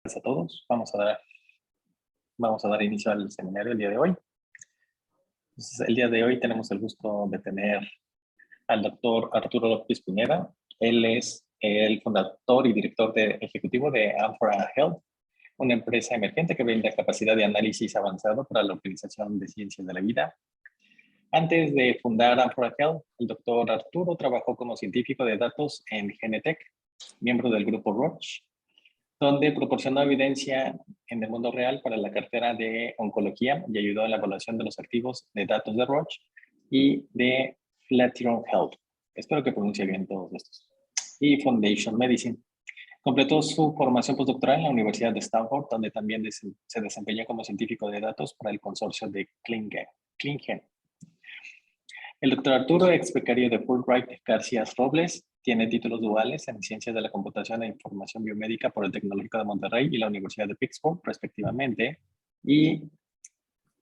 Gracias a todos. Vamos a dar inicio al seminario el día de hoy. Entonces, el día de hoy tenemos el gusto de tener al doctor Arturo López Pineda. Él es el fundador y director ejecutivo de Amphora Health, una empresa emergente que brinda capacidad de análisis avanzado para la Organización de Ciencias de la Vida. Antes de fundar Amphora Health, el doctor Arturo trabajó como científico de datos en Genetec, miembro del grupo Roche, donde proporcionó evidencia en el mundo real para la cartera de oncología y ayudó en la evaluación de los activos de datos de Roche y de Flatiron Health. Espero que pronuncie bien todos estos. Y Foundation Medicine. Completó su formación postdoctoral en la Universidad de Stanford, donde también se desempeñó como científico de datos para el consorcio de ClinGen. El doctor Arturo, ex becario de Fulbright García Robles, tiene títulos duales en Ciencias de la Computación e Información Biomédica por el Tecnológico de Monterrey y la Universidad de Pittsburgh, respectivamente, y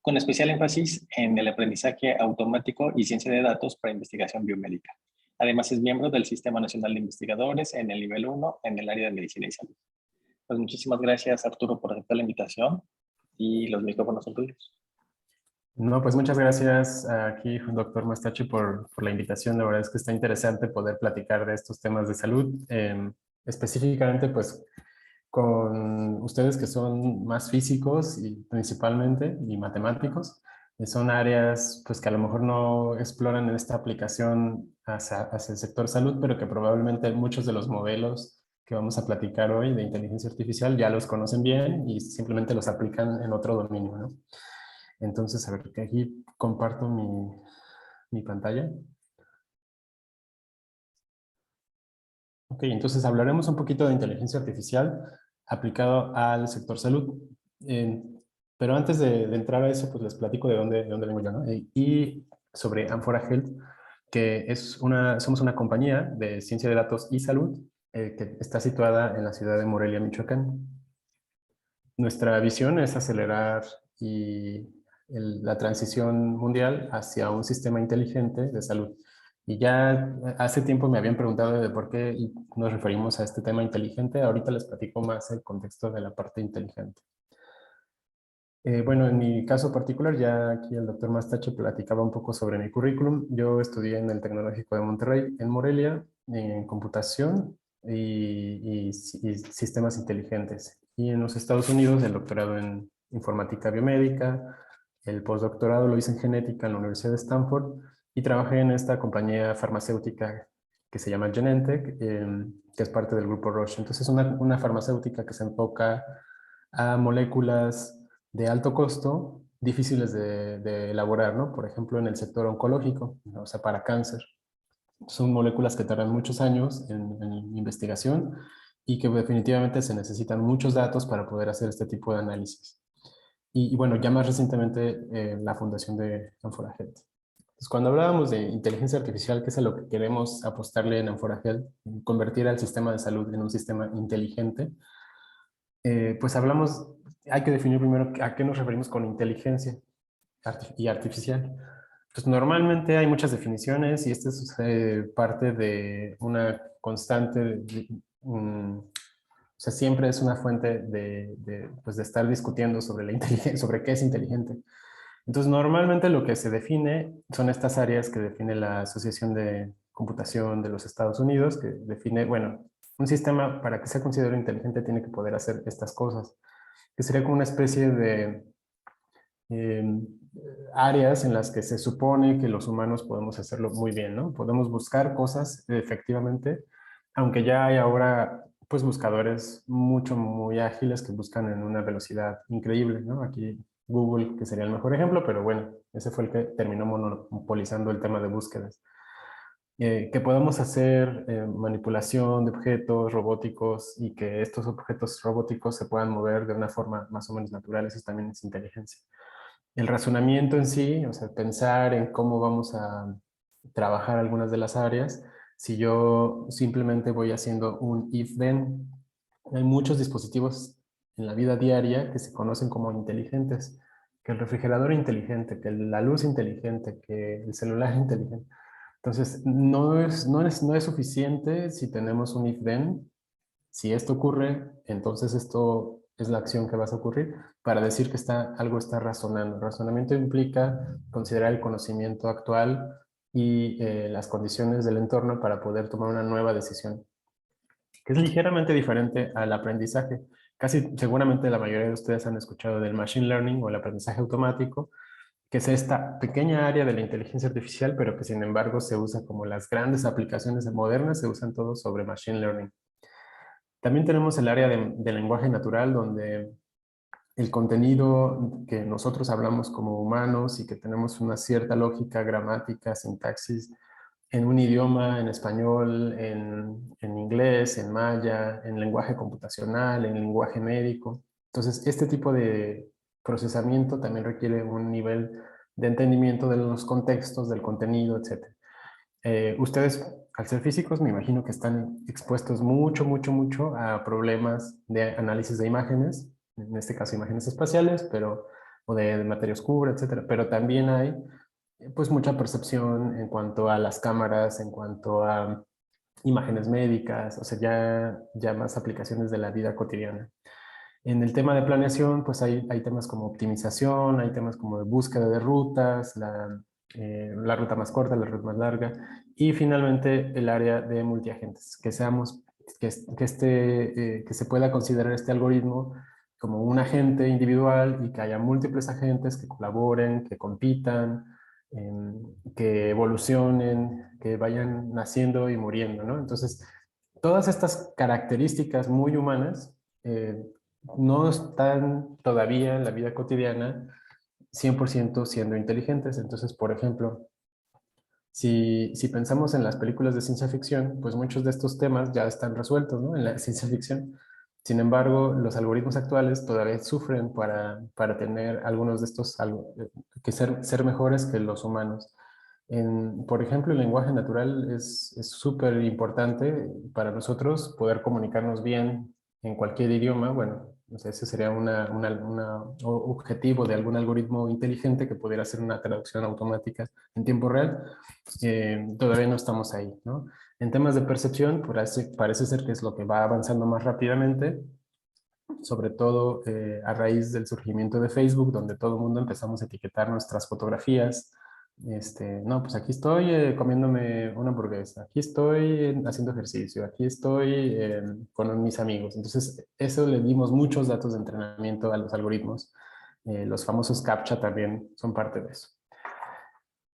con especial énfasis en el aprendizaje automático y ciencia de datos para investigación biomédica. Además, es miembro del Sistema Nacional de Investigadores en el nivel 1 en el área de medicina y salud. Pues muchísimas gracias, Arturo, por aceptar la invitación y los micrófonos son tuyos. No, pues muchas gracias aquí, doctor Mastachi, por la invitación. La verdad es que está interesante poder platicar de estos temas de salud, específicamente pues con ustedes que son más físicos y principalmente y matemáticos. Son áreas pues que a lo mejor no exploran en esta aplicación hacia el sector salud, pero que probablemente muchos de los modelos que vamos a platicar hoy de inteligencia artificial ya los conocen bien y simplemente los aplican en otro dominio, ¿no? Entonces, a ver, que aquí comparto mi pantalla. Ok, entonces hablaremos un poquito de inteligencia artificial aplicado al sector salud. Pero antes de entrar a eso, pues les platico de dónde vengo yo, ¿no? Y sobre Amphora Health, que somos una compañía de ciencia de datos y salud que está situada en la ciudad de Morelia, Michoacán. Nuestra visión es acelerar la transición mundial hacia un sistema inteligente de salud. Y ya hace tiempo me habían preguntado de por qué nos referimos a este tema inteligente. Ahorita les platico más el contexto de la parte inteligente. Bueno, en mi caso particular, ya aquí el doctor Mastache platicaba un poco sobre mi currículum. Yo estudié en el Tecnológico de Monterrey, en Morelia, en computación y sistemas inteligentes. Y en los Estados Unidos, el doctorado en informática biomédica, el postdoctorado lo hice en genética en la Universidad de Stanford y trabajé en esta compañía farmacéutica que se llama Genentech, que es parte del grupo Roche. Entonces, una farmacéutica que se enfoca a moléculas de alto costo, difíciles de elaborar, ¿no? Por ejemplo, en el sector oncológico, ¿no? O sea, para cáncer. Son moléculas que tardan muchos años en investigación y que definitivamente se necesitan muchos datos para poder hacer este tipo de análisis. Y bueno, ya más recientemente la fundación de Amphora Health. Entonces, cuando hablábamos de inteligencia artificial, que es a lo que queremos apostarle en Amphora Health, convertir al sistema de salud en un sistema inteligente, pues hablamos, hay que definir primero a qué nos referimos con inteligencia y artificial. Pues normalmente hay muchas definiciones y esta es parte de una constante, o sea, siempre es una fuente pues de estar discutiendo sobre la inteligencia, sobre qué es inteligente. Entonces, normalmente lo que se define son estas áreas que define la Asociación de Computación de los Estados Unidos, que define, bueno, un sistema para que sea considerado inteligente tiene que poder hacer estas cosas, que sería como una especie de eh, áreas en las que se supone que los humanos podemos hacerlo muy bien, ¿no? Podemos buscar cosas efectivamente, aunque ya hay ahora pues buscadores muy ágiles que buscan en una velocidad increíble, ¿no? Aquí Google, que sería el mejor ejemplo, pero bueno, ese fue el que terminó monopolizando el tema de búsquedas. Que podamos hacer manipulación de objetos robóticos y que estos objetos robóticos se puedan mover de una forma más o menos natural, eso también es inteligencia. El razonamiento en sí, o sea, pensar en cómo vamos a trabajar algunas de las áreas, si yo simplemente voy haciendo un if-then, hay muchos dispositivos en la vida diaria que se conocen como inteligentes, que el refrigerador inteligente, que la luz inteligente, que el celular inteligente. Entonces, no es suficiente si tenemos un if-then. Si esto ocurre, entonces esto es la acción que vas a ocurrir, para decir que algo está razonando. Razonamiento implica considerar el conocimiento actual y las condiciones del entorno para poder tomar una nueva decisión, que es ligeramente diferente al aprendizaje. Casi seguramente la mayoría de ustedes han escuchado del machine learning o el aprendizaje automático, que es esta pequeña área de la inteligencia artificial, pero que sin embargo se usa como las grandes aplicaciones modernas, se usan todo sobre machine learning. También tenemos el área de lenguaje natural, donde el contenido que nosotros hablamos como humanos y que tenemos una cierta lógica, gramática, sintaxis, en un idioma, en español, en inglés, en maya, en lenguaje computacional, en lenguaje médico. Entonces, este tipo de procesamiento también requiere un nivel de entendimiento de los contextos, del contenido, etc. Ustedes, al ser físicos, me imagino que están expuestos mucho a problemas de análisis de imágenes, en este caso imágenes espaciales, pero, o de materia oscura, etc. Pero también hay pues mucha percepción en cuanto a las cámaras, en cuanto a imágenes médicas, o sea, ya más aplicaciones de la vida cotidiana. En el tema de planeación, pues hay temas como optimización, hay temas como de búsqueda de rutas, la ruta más corta, la ruta más larga, y finalmente el área de multiagentes, que se pueda considerar este algoritmo como un agente individual y que haya múltiples agentes que colaboren, que compitan, que evolucionen, que vayan naciendo y muriendo, ¿no? Entonces, todas estas características muy humanas no están todavía en la vida cotidiana 100% siendo inteligentes. Entonces, por ejemplo, si pensamos en las películas de ciencia ficción, pues muchos de estos temas ya están resueltos, ¿no? En la ciencia ficción. Sin embargo, los algoritmos actuales todavía sufren para tener algunos de estos que ser mejores que los humanos. Por ejemplo, el lenguaje natural es súper importante para nosotros poder comunicarnos bien en cualquier idioma. Bueno, o sea, ese sería un objetivo de algún algoritmo inteligente que pudiera hacer una traducción automática en tiempo real. Todavía no estamos ahí, ¿no? En temas de percepción, parece ser que es lo que va avanzando más rápidamente, sobre todo a raíz del surgimiento de Facebook, donde todo el mundo empezamos a etiquetar nuestras fotografías. No, pues aquí estoy comiéndome una hamburguesa, aquí estoy haciendo ejercicio, aquí estoy con mis amigos. Entonces, eso le dimos muchos datos de entrenamiento a los algoritmos. Los famosos CAPTCHA también son parte de eso.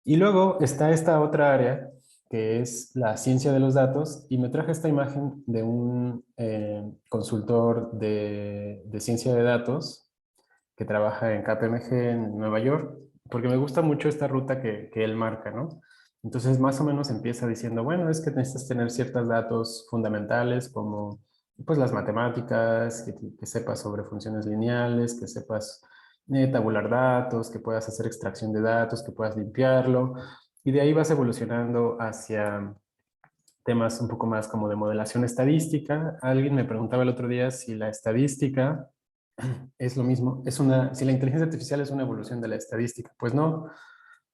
Y luego está esta otra área que es la ciencia de los datos, y me traje esta imagen de un consultor de ciencia de datos que trabaja en KPMG en Nueva York, porque me gusta mucho esta ruta que él marca, ¿no? Entonces, más o menos empieza diciendo, bueno, es que necesitas tener ciertos datos fundamentales como pues las matemáticas, que sepas sobre funciones lineales, que sepas tabular datos, que puedas hacer extracción de datos, que puedas limpiarlo, y de ahí vas evolucionando hacia temas un poco más como de modelación estadística. Alguien me preguntaba el otro día si la estadística es lo mismo, si la inteligencia artificial es una evolución de la estadística. Pues no,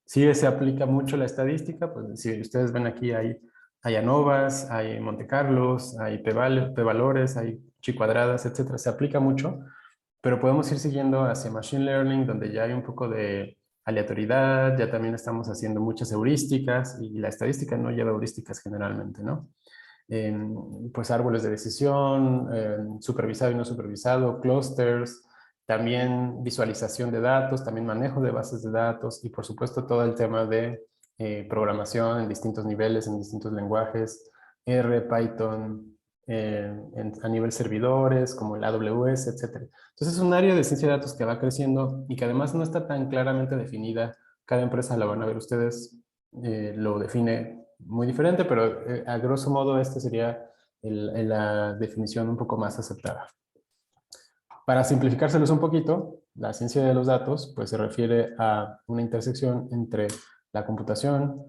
sí se aplica mucho la estadística, pues si ustedes ven aquí hay ANOVAs, hay Monte Carlos, hay p-valores, hay chi-cuadradas, etcétera. Se aplica mucho, pero podemos ir siguiendo hacia Machine Learning, donde ya hay un poco de aleatoriedad, ya también estamos haciendo muchas heurísticas, y la estadística no lleva heurísticas generalmente, ¿no? Pues árboles de decisión, supervisado y no supervisado, clusters, también visualización de datos, también manejo de bases de datos, y por supuesto todo el tema de programación en distintos niveles, en distintos lenguajes, R, Python, a nivel servidores, como el AWS, etcétera. Entonces es un área de ciencia de datos que va creciendo y que además no está tan claramente definida. Cada empresa, la van a ver ustedes, lo define muy diferente, pero a grosso modo esta sería la definición un poco más aceptada. Para simplificárselos un poquito, la ciencia de los datos pues se refiere a una intersección entre la computación,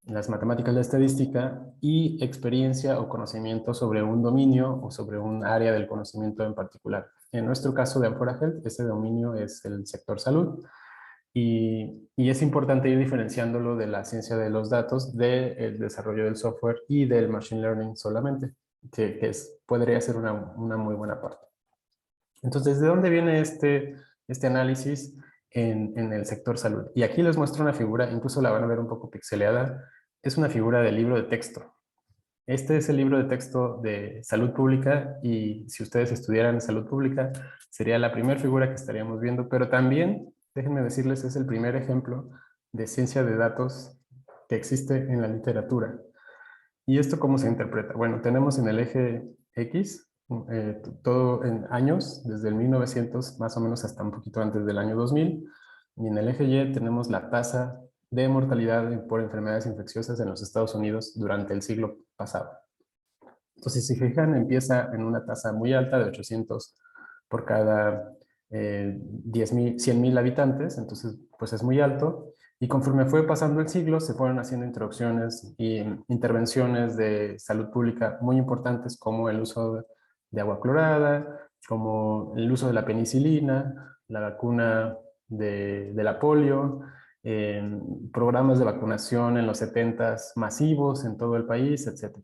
las matemáticas, la estadística y experiencia o conocimiento sobre un dominio o sobre un área del conocimiento en particular. En nuestro caso de Amphora Health, ese dominio es el sector salud, y es importante ir diferenciándolo de la ciencia de los datos, del desarrollo del software y del machine learning solamente, que podría ser una muy buena parte. Entonces, ¿de dónde viene este análisis en el sector salud? Y aquí les muestro una figura, incluso la van a ver un poco pixeleada, es una figura del libro de texto. Este es el libro de texto de salud pública y si ustedes estudiaran salud pública, sería la primera figura que estaríamos viendo, pero también, déjenme decirles, es el primer ejemplo de ciencia de datos que existe en la literatura. ¿Y esto cómo se interpreta? Bueno, tenemos en el eje X todo en años, desde el 1900 más o menos hasta un poquito antes del año 2000, y en el eje Y tenemos la tasa de mortalidad por enfermedades infecciosas en los Estados Unidos durante el siglo pasado. Entonces, si se fijan, empieza en una tasa muy alta de 800 por cada 100,000 habitantes, entonces pues es muy alto. Y conforme fue pasando el siglo, se fueron haciendo introducciones e intervenciones de salud pública muy importantes, como el uso de agua clorada, como el uso de la penicilina, la vacuna de la polio, programas de vacunación en los 70s masivos en todo el país, etc.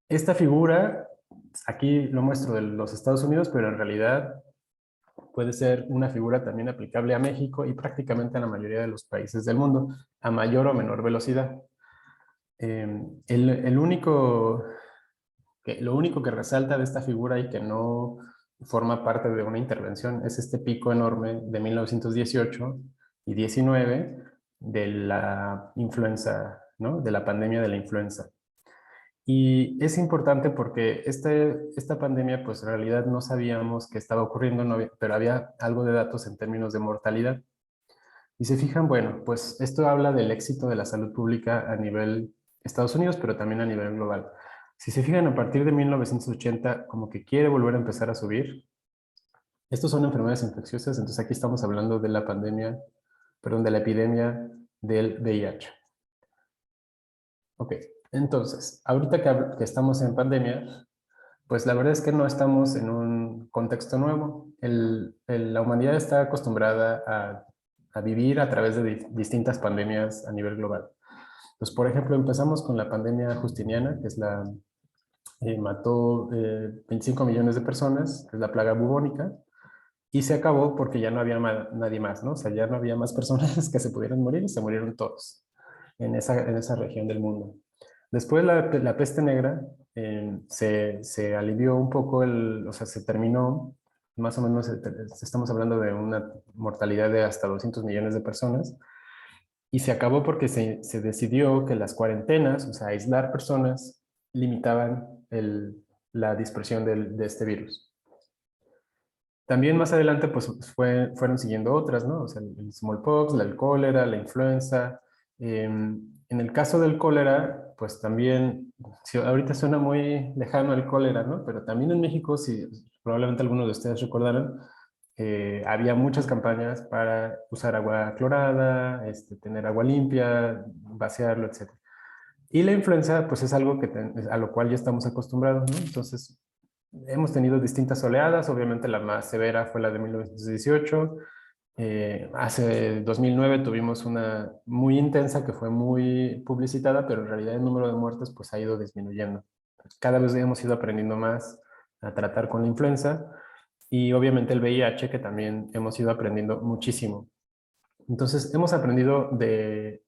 Esta figura, aquí lo muestro de los Estados Unidos, pero en realidad puede ser una figura también aplicable a México y prácticamente a la mayoría de los países del mundo, a mayor o menor velocidad. Lo único que resalta de esta figura y que no forma parte de una intervención es este pico enorme de 1918 y 19 de la influenza, ¿no? De la pandemia de la influenza. Y es importante porque esta pandemia, pues en realidad no sabíamos qué estaba ocurriendo, pero había algo de datos en términos de mortalidad. Y se fijan, bueno, pues esto habla del éxito de la salud pública a nivel Estados Unidos, pero también a nivel global. Si se fijan, a partir de 1980, como que quiere volver a empezar a subir. Estos son enfermedades infecciosas, entonces aquí estamos hablando de la pandemia, perdón, de la epidemia del VIH. Ok, entonces, ahorita que estamos en pandemia, pues la verdad es que no estamos en un contexto nuevo. La humanidad está acostumbrada a vivir a través de distintas pandemias a nivel global. Pues, por ejemplo, empezamos con la pandemia justiniana, que mató 25 millones de personas, que es la plaga bubónica, y se acabó porque ya no había nadie más, ¿no? O sea, ya no había más personas que se pudieran morir y se murieron todos en esa región del mundo. Después la peste negra se alivió un poco, o sea, se terminó, más o menos estamos hablando de una mortalidad de hasta 200 millones de personas, y se acabó porque se decidió que las cuarentenas, o sea, aislar personas, limitaban la dispersión de este virus. También más adelante, pues fueron siguiendo otras, ¿no? O sea, el smallpox, el cólera, la influenza. En el caso del cólera, pues también, si ahorita suena muy lejano el cólera, ¿no? Pero también en México, si probablemente algunos de ustedes recordarán, había muchas campañas para usar agua clorada, tener agua limpia, vaciarlo, etc. Y la influenza, pues es algo a lo cual ya estamos acostumbrados, ¿no? Entonces, hemos tenido distintas oleadas, obviamente la más severa fue la de 1918. Hace 2009 tuvimos una muy intensa que fue muy publicitada, pero en realidad el número de muertes pues ha ido disminuyendo. Cada vez hemos ido aprendiendo más a tratar con la influenza y obviamente el VIH que también hemos ido aprendiendo muchísimo. Entonces hemos aprendido de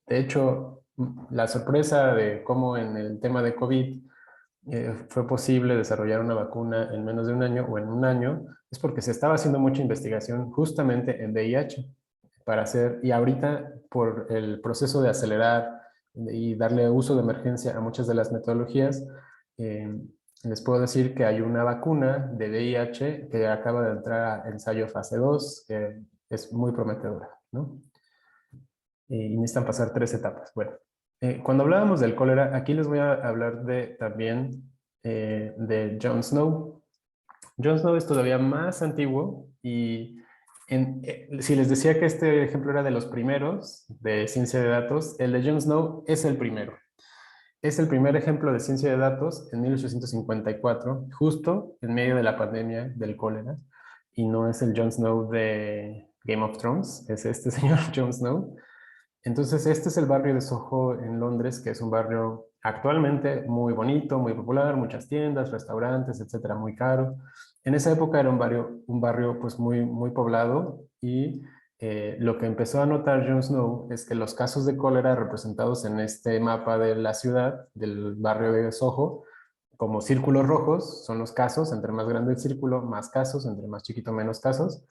hecho, la sorpresa de cómo en el tema de COVID fue posible desarrollar una vacuna en menos de un año o en un año, es porque se estaba haciendo mucha investigación justamente en VIH y ahorita por el proceso de acelerar y darle uso de emergencia a muchas de las metodologías, eh, les puedo decir que hay una vacuna de VIH que acaba de entrar a ensayo fase 2, que es muy prometedora, ¿no? Y necesitan pasar 3 etapas. Bueno, cuando hablábamos del cólera, aquí les voy a hablar también de John Snow. John Snow es todavía más antiguo y si les decía que este ejemplo era de los primeros de ciencia de datos, el de John Snow es el primero. Es el primer ejemplo de ciencia de datos en 1854, justo en medio de la pandemia del cólera, y no es el Jon Snow de Game of Thrones, es este señor Jon Snow. Entonces, este es el barrio de Soho en Londres, que es un barrio actualmente muy bonito, muy popular, muchas tiendas, restaurantes, etcétera, muy caro. En esa época era un barrio pues muy poblado y lo que empezó a notar Jon Snow es que los casos de cólera representados en este mapa de la ciudad, del barrio de Soho, como círculos rojos, son los casos, entre más grande el círculo, más casos, entre más chiquito, menos casos,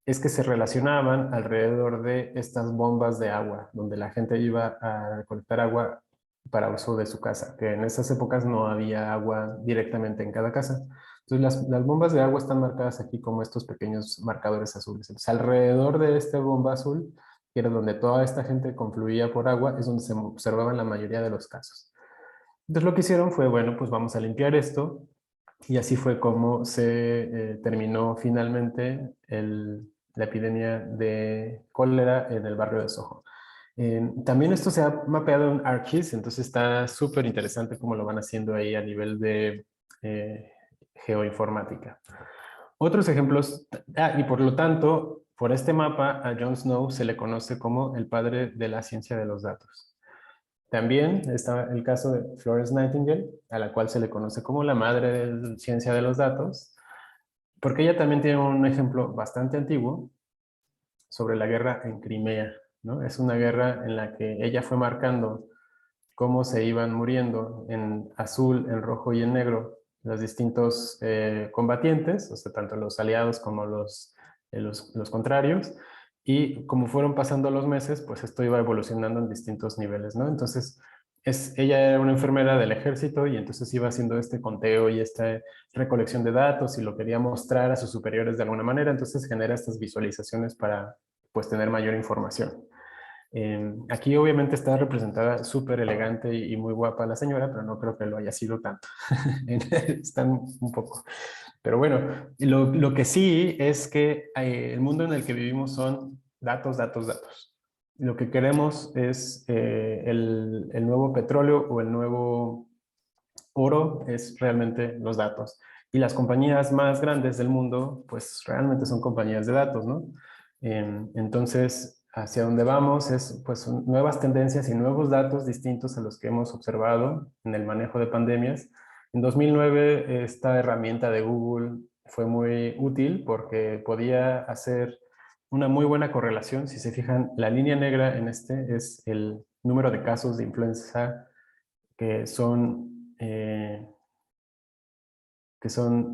es que se relacionaban alrededor de estas bombas de agua, donde la gente iba a recolectar agua para uso de su casa, que en esas épocas no había agua directamente en cada casa. Entonces las bombas de agua están marcadas aquí como estos pequeños marcadores azules. Entonces alrededor de esta bomba azul, que era donde toda esta gente confluía por agua, es donde se observaban la mayoría de los casos. Entonces lo que hicieron fue, bueno, pues vamos a limpiar esto, y así fue como se terminó finalmente la epidemia de cólera en el barrio de Soho. También esto se ha mapeado en ArcGIS, entonces está súper interesante cómo lo van haciendo ahí a nivel de geoinformática. Otros ejemplos, y por lo tanto, por este mapa a Jon Snow se le conoce como el padre de la ciencia de los datos. También está el caso de Florence Nightingale, a la cual se le conoce como la madre de la ciencia de los datos, porque ella también tiene un ejemplo bastante antiguo sobre la guerra en Crimea, ¿no? Es una guerra en la que ella fue marcando cómo se iban muriendo en azul, en rojo y en negro los distintos combatientes, o sea, tanto los aliados como los contrarios, y como fueron pasando los meses, pues esto iba evolucionando en distintos niveles, ¿no? Entonces, ella era una enfermera del ejército y entonces iba haciendo este conteo y esta recolección de datos y lo quería mostrar a sus superiores de alguna manera, entonces genera estas visualizaciones para, pues, tener mayor información. Aquí obviamente está representada súper elegante y muy guapa la señora, pero no creo que lo haya sido tanto. Están un poco. Pero bueno, lo que sí es que el mundo en el que vivimos son datos, datos, datos. Lo que queremos es el nuevo petróleo o el nuevo oro, es realmente los datos. Y las compañías más grandes del mundo, pues realmente son compañías de datos, ¿no? Entonces, hacia dónde vamos es pues nuevas tendencias y nuevos datos distintos a los que hemos observado en el manejo de pandemias. En 2009 esta herramienta de Google fue muy útil porque podía hacer una muy buena correlación. Si se fijan, la línea negra en este es el número de casos de influenza que son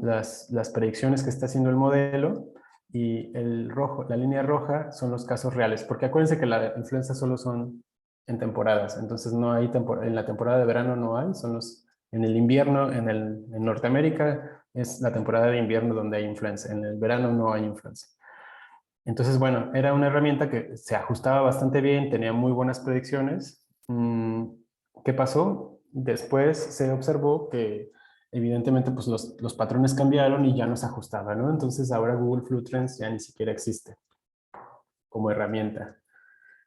las predicciones que está haciendo el modelo, y el rojo, la línea roja son los casos reales, porque acuérdense que la influenza solo son en temporadas, entonces no hay en la temporada de verano no hay, en el invierno, en Norteamérica es la temporada de invierno donde hay influenza, en el verano no hay influenza. Entonces, bueno, era una herramienta que se ajustaba bastante bien, tenía muy buenas predicciones. ¿Qué pasó? Después se observó que evidentemente pues los patrones cambiaron y ya no se ajustaba, ¿no? Entonces ahora Google Flu Trends ya ni siquiera existe como herramienta.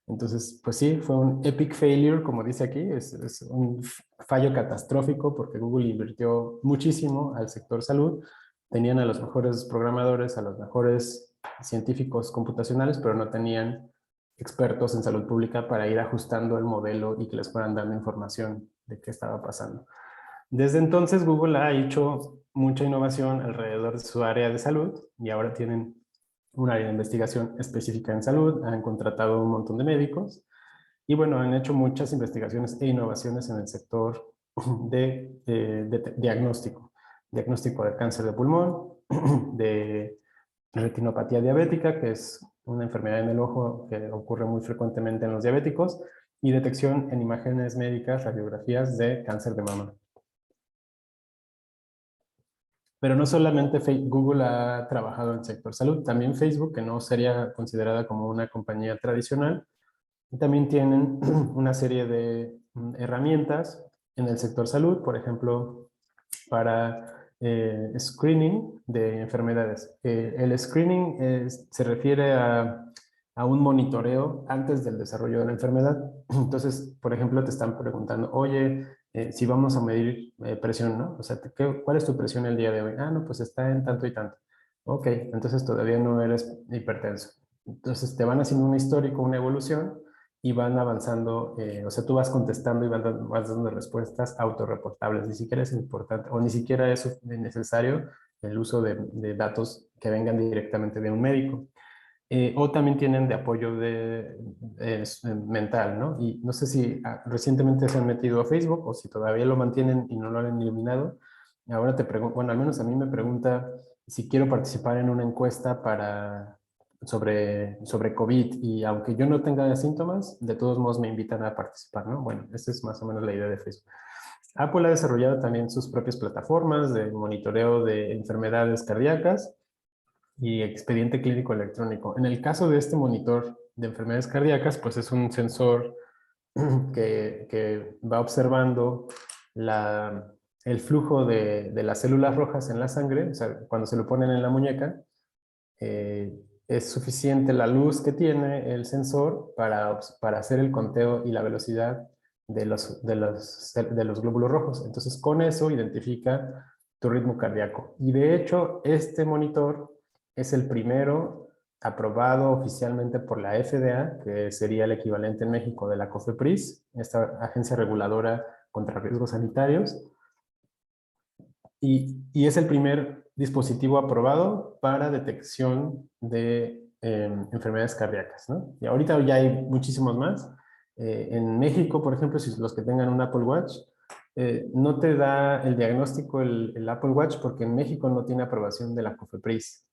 Entonces, pues sí, fue un epic failure, como dice aquí, es un fallo catastrófico porque Google invirtió muchísimo al sector salud, tenían a los mejores programadores, a los mejores científicos computacionales, pero no tenían expertos en salud pública para ir ajustando el modelo y que les fueran dando información de qué estaba pasando. Desde entonces Google ha hecho mucha innovación alrededor de su área de salud y ahora tienen un área de investigación específica en salud, han contratado un montón de médicos y bueno, han hecho muchas investigaciones e innovaciones en el sector de diagnóstico. Diagnóstico de cáncer de pulmón, de retinopatía diabética, que es una enfermedad en el ojo que ocurre muy frecuentemente en los diabéticos, y detección en imágenes médicas, radiografías de cáncer de mama. Pero no solamente Google ha trabajado en el sector salud, también Facebook, que no sería considerada como una compañía tradicional, también tienen una serie de herramientas en el sector salud, por ejemplo, para screening de enfermedades. El screening se refiere a un monitoreo antes del desarrollo de la enfermedad. Entonces, por ejemplo, te están preguntando, oye, si vamos a medir presión, ¿no? O sea, ¿cuál es tu presión el día de hoy? Ah, no, pues está en tanto y tanto. Ok, entonces todavía no eres hipertenso. Entonces te van haciendo un histórico, una evolución, y van avanzando, o sea, tú vas contestando y vas dando respuestas autorreportables, ni siquiera es importante, o ni siquiera es necesario el uso de datos que vengan directamente de un médico. O también tienen de apoyo mental, ¿no? Y no sé si recientemente se han metido a Facebook o si todavía lo mantienen y no lo han eliminado. Ahora te pregunto, bueno, al menos a mí me pregunta si quiero participar en una encuesta sobre COVID, y aunque yo no tenga síntomas, de todos modos me invitan a participar, ¿no? Bueno, esa es más o menos la idea de Facebook. Apple ha desarrollado también sus propias plataformas de monitoreo de enfermedades cardíacas y expediente clínico electrónico. En el caso de este monitor de enfermedades cardíacas, pues es un sensor que va observando el flujo de las células rojas en la sangre. O sea, cuando se lo ponen en la muñeca, es suficiente la luz que tiene el sensor para hacer el conteo y la velocidad de los glóbulos rojos. Entonces, con eso identifica tu ritmo cardíaco. Y de hecho, este monitor es el primero aprobado oficialmente por la FDA, que sería el equivalente en México de la COFEPRIS, esta agencia reguladora contra riesgos sanitarios, y es el primer dispositivo aprobado para detección de enfermedades cardíacas, ¿no? Y ahorita ya hay muchísimos más. En México, por ejemplo, si los que tengan un Apple Watch, no te da el diagnóstico el Apple Watch porque en México no tiene aprobación de la COFEPRIS.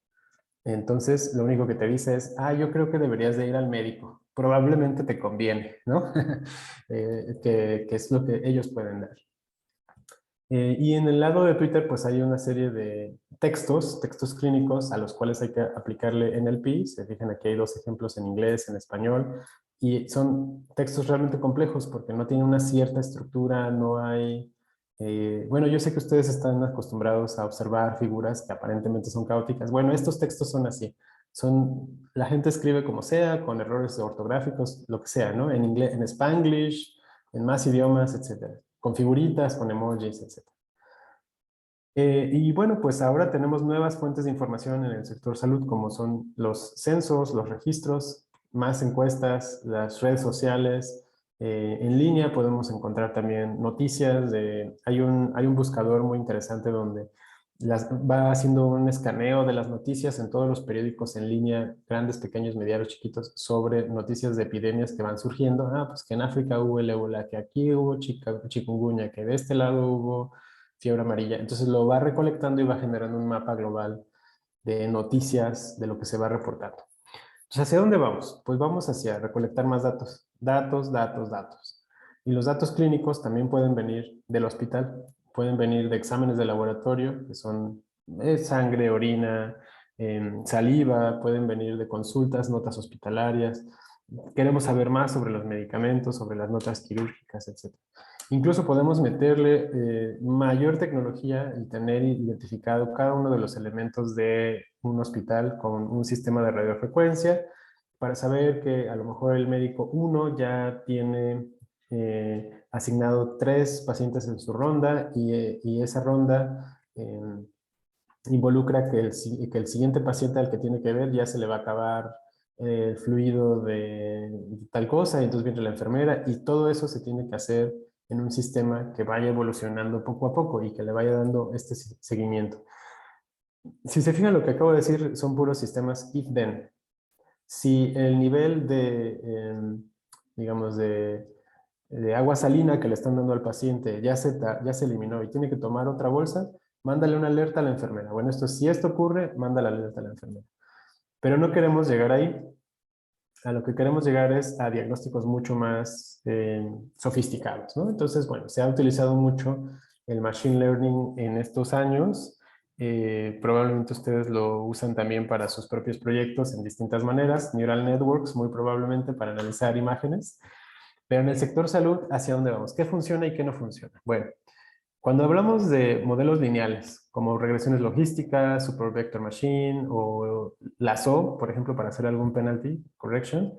Entonces, lo único que te dice es, yo creo que deberías de ir al médico. Probablemente te conviene, ¿no? Que es lo que ellos pueden dar. Y en el lado de Twitter, pues hay una serie de textos clínicos a los cuales hay que aplicarle NLP. Se fijan, aquí hay dos ejemplos en inglés, en español, y son textos realmente complejos porque no tienen una cierta estructura, no hay... bueno, yo sé que ustedes están acostumbrados a observar figuras que aparentemente son caóticas. Bueno, estos textos son así. La gente escribe como sea, con errores ortográficos, lo que sea, ¿no? En inglés, en Spanglish, en más idiomas, etcétera, con figuritas, con emojis, etcétera. Y bueno, pues ahora tenemos nuevas fuentes de información en el sector salud, como son los censos, los registros, más encuestas, las redes sociales. En línea podemos encontrar también noticias. Hay un buscador muy interesante donde va haciendo un escaneo de las noticias en todos los periódicos en línea, grandes, pequeños, medianos, chiquitos, sobre noticias de epidemias que van surgiendo. Pues que en África hubo el ébola, que aquí hubo chikungunya, que de este lado hubo fiebre amarilla. Entonces lo va recolectando y va generando un mapa global de noticias de lo que se va reportando. Entonces, ¿hacia dónde vamos? Pues vamos hacia recolectar más datos. Datos, datos, datos. Y los datos clínicos también pueden venir del hospital, pueden venir de exámenes de laboratorio, que son sangre, orina, saliva, pueden venir de consultas, notas hospitalarias. Queremos saber más sobre los medicamentos, sobre las notas quirúrgicas, etc. Incluso podemos meterle mayor tecnología y tener identificado cada uno de los elementos de un hospital con un sistema de radiofrecuencia para saber que a lo mejor el médico 1 ya tiene asignado 3 pacientes en su ronda y esa ronda involucra que el siguiente paciente al que tiene que ver ya se le va a acabar el fluido de tal cosa, y entonces viene la enfermera, y todo eso se tiene que hacer en un sistema que vaya evolucionando poco a poco y que le vaya dando este seguimiento. Si se fijan, lo que acabo de decir son puros sistemas if-then. Si el nivel digamos, de agua salina que le están dando al paciente ya se eliminó y tiene que tomar otra bolsa, mándale una alerta a la enfermera. Bueno, si esto ocurre, manda la alerta a la enfermera. Pero no queremos llegar ahí. A lo que queremos llegar es a diagnósticos mucho más sofisticados, ¿no? Entonces, bueno, se ha utilizado mucho el Machine Learning en estos años. Probablemente ustedes lo usan también para sus propios proyectos en distintas maneras. Neural Networks, muy probablemente para analizar imágenes. Pero en el sector salud, ¿hacia dónde vamos? ¿Qué funciona y qué no funciona? Bueno, cuando hablamos de modelos lineales, como regresiones logísticas, Super Vector Machine o LASSO, por ejemplo, para hacer algún penalty correction,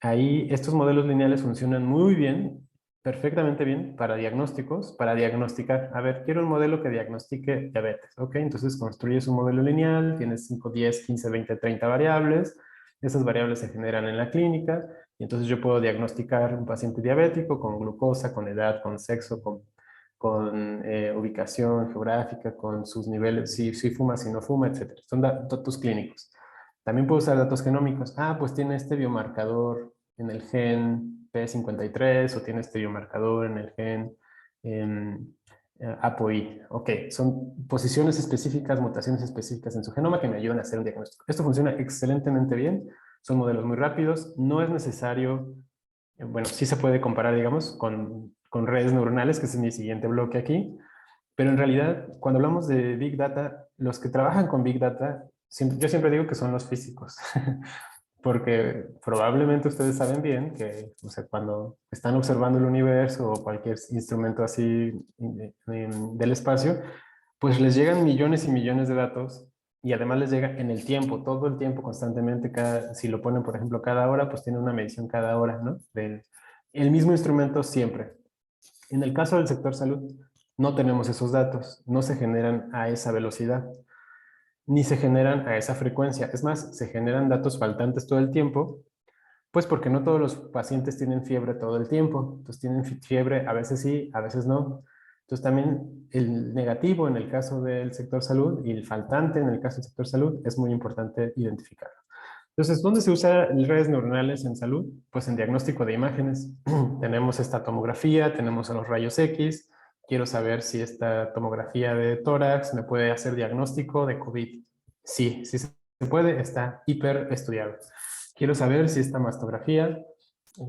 ahí estos modelos lineales funcionan muy bien, perfectamente bien para diagnósticos, para diagnosticar. A ver, quiero un modelo que diagnostique diabetes. Ok, entonces construyes un modelo lineal, tienes 5, 10, 15, 20, 30 variables. Esas variables se generan en la clínica y entonces yo puedo diagnosticar un paciente diabético con glucosa, con edad, con sexo, con con ubicación geográfica, con sus niveles, si fuma, si no fuma, etc. Son datos clínicos. También puedo usar datos genómicos. Ah, pues tiene este biomarcador en el gen P53 o tiene este biomarcador en el gen ApoI. Ok, son posiciones específicas, mutaciones específicas en su genoma que me ayudan a hacer un diagnóstico. Esto funciona excelentemente bien. Son modelos muy rápidos. No es necesario, bueno, sí se puede comparar, digamos, con redes neuronales, que es mi siguiente bloque aquí. Pero en realidad, cuando hablamos de Big Data, los que trabajan con Big Data, yo siempre digo que son los físicos, porque probablemente ustedes saben bien que, o sea, cuando están observando el universo o cualquier instrumento así del espacio, pues les llegan millones y millones de datos y además les llega en el tiempo, todo el tiempo, constantemente. Si lo ponen, por ejemplo, cada hora, pues tiene una medición cada hora, ¿no? El mismo instrumento siempre. En el caso del sector salud, no tenemos esos datos, no se generan a esa velocidad, ni se generan a esa frecuencia. Es más, se generan datos faltantes todo el tiempo, pues porque no todos los pacientes tienen fiebre todo el tiempo. Entonces tienen fiebre, a veces sí, a veces no. Entonces también el negativo en el caso del sector salud y el faltante en el caso del sector salud es muy importante identificarlo. Entonces, ¿dónde se usa redes neuronales en salud? Pues en diagnóstico de imágenes. Tenemos esta tomografía, tenemos a los rayos X. Quiero saber si esta tomografía de tórax me puede hacer diagnóstico de COVID. Sí, sí se puede, está hiper estudiado. Quiero saber si esta mastografía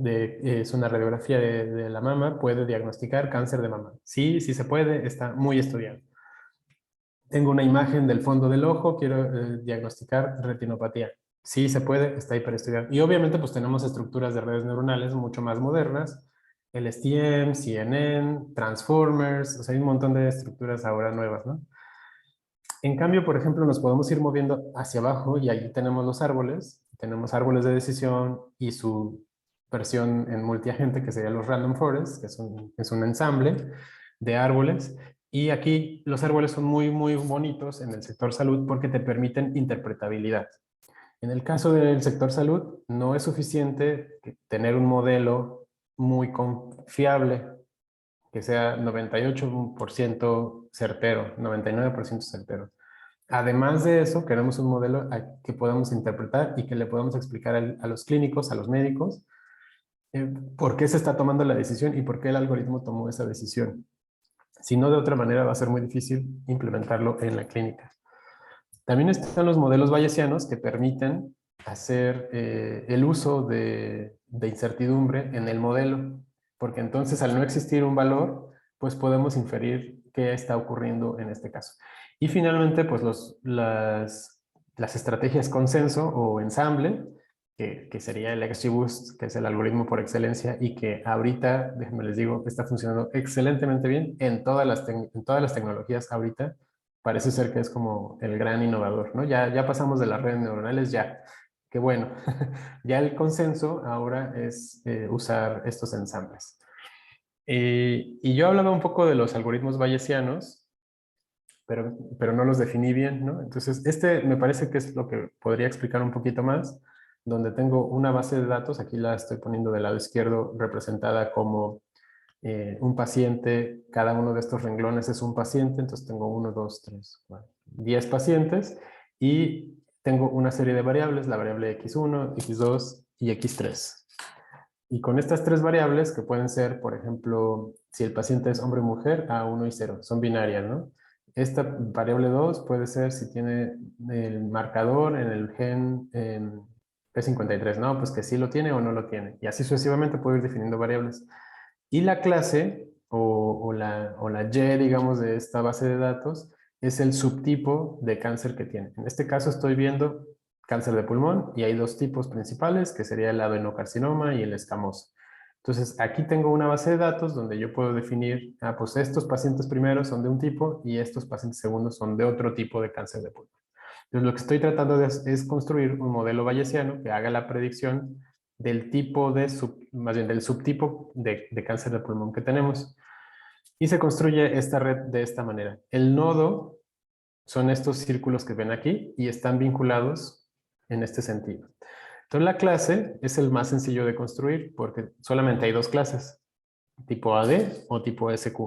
es una radiografía de la mama, puede diagnosticar cáncer de mama. Sí, sí se puede, está muy estudiado. Tengo una imagen del fondo del ojo, quiero diagnosticar retinopatía. Sí se puede, está hiperestudiado. Y obviamente pues tenemos estructuras de redes neuronales mucho más modernas, LSTM, CNN, Transformers, o sea, hay un montón de estructuras ahora nuevas, ¿no? En cambio, por ejemplo, nos podemos ir moviendo hacia abajo y allí tenemos árboles de decisión y su versión en multiagente, que sería los random forests, que es un ensamble de árboles. Y aquí los árboles son muy, muy bonitos en el sector salud porque te permiten interpretabilidad. En el caso del sector salud, no es suficiente tener un modelo muy confiable, que sea 98% certero, 99% certero. Además de eso, queremos un modelo que podamos interpretar y que le podamos explicar a los clínicos, a los médicos, por qué se está tomando la decisión y por qué el algoritmo tomó esa decisión. Si no, de otra manera va a ser muy difícil implementarlo en la clínica. También están los modelos bayesianos que permiten hacer el uso de incertidumbre en el modelo, porque entonces al no existir un valor, pues podemos inferir qué está ocurriendo en este caso. Y finalmente, pues las estrategias consenso o ensamble, que sería el XGBoost, que es el algoritmo por excelencia y que ahorita, déjenme les digo, está funcionando excelentemente bien en todas las tecnologías ahorita. Parece ser que es como el gran innovador, ¿no? Ya pasamos de las redes neuronales, ya. Qué bueno. Ya el consenso ahora es usar estos ensambles. Y yo hablaba un poco de los algoritmos bayesianos, pero no los definí bien, ¿no? Entonces, este me parece que es lo que podría explicar un poquito más, donde tengo una base de datos, aquí la estoy poniendo del lado izquierdo representada como un paciente, cada uno de estos renglones es un paciente, entonces tengo 1, 2, 3, 4, 10 pacientes y tengo una serie de variables, la variable x1, x2 y x3. Y con estas tres variables, que pueden ser, por ejemplo, si el paciente es hombre o mujer, A1 y 0, son binarias, ¿no? Esta variable 2 puede ser si tiene el marcador en el gen P53, ¿no? Pues que sí lo tiene o no lo tiene. Y así sucesivamente puedo ir definiendo variables. Y la clase o la Y, digamos, de esta base de datos es el subtipo de cáncer que tiene. En este caso estoy viendo cáncer de pulmón y hay dos tipos principales, que sería el adenocarcinoma y el escamoso. Entonces, aquí tengo una base de datos donde yo puedo definir, pues estos pacientes primeros son de un tipo y estos pacientes segundos son de otro tipo de cáncer de pulmón. Entonces, lo que estoy tratando es construir un modelo bayesiano que haga la predicción del tipo más bien del subtipo de cáncer de pulmón que tenemos. Y se construye esta red de esta manera. El nodo son estos círculos que ven aquí y están vinculados en este sentido. Entonces la clase es el más sencillo de construir porque solamente hay dos clases, tipo AD o tipo SQ.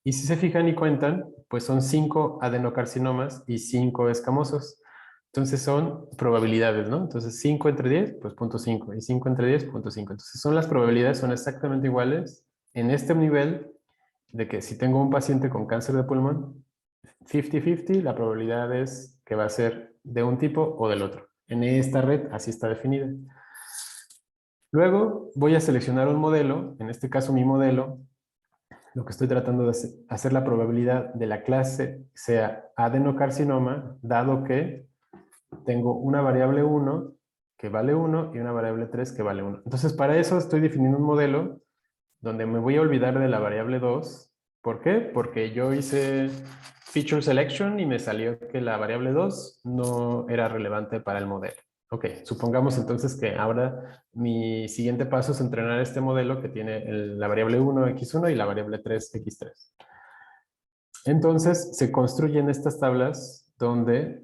Y si se fijan y cuentan, pues son 5 adenocarcinomas y 5 escamosos. Entonces son probabilidades, ¿no? Entonces 5 entre 10, pues 0.5. Y 5 entre 10, 0.5. Entonces las probabilidades son exactamente iguales en este nivel de que si tengo un paciente con cáncer de pulmón, 50-50, la probabilidad es que va a ser de un tipo o del otro. En esta red así está definida. Luego voy a seleccionar un modelo, en este caso mi modelo, lo que estoy tratando de hacer la probabilidad de la clase sea adenocarcinoma, dado que tengo una variable 1 que vale 1 y una variable 3 que vale 1. Entonces, para eso estoy definiendo un modelo donde me voy a olvidar de la variable 2. ¿Por qué? Porque yo hice feature selection y me salió que la variable 2 no era relevante para el modelo. Ok, supongamos entonces que ahora mi siguiente paso es entrenar este modelo que tiene la variable 1, x1 y la variable 3, x3. Entonces se construyen estas tablas donde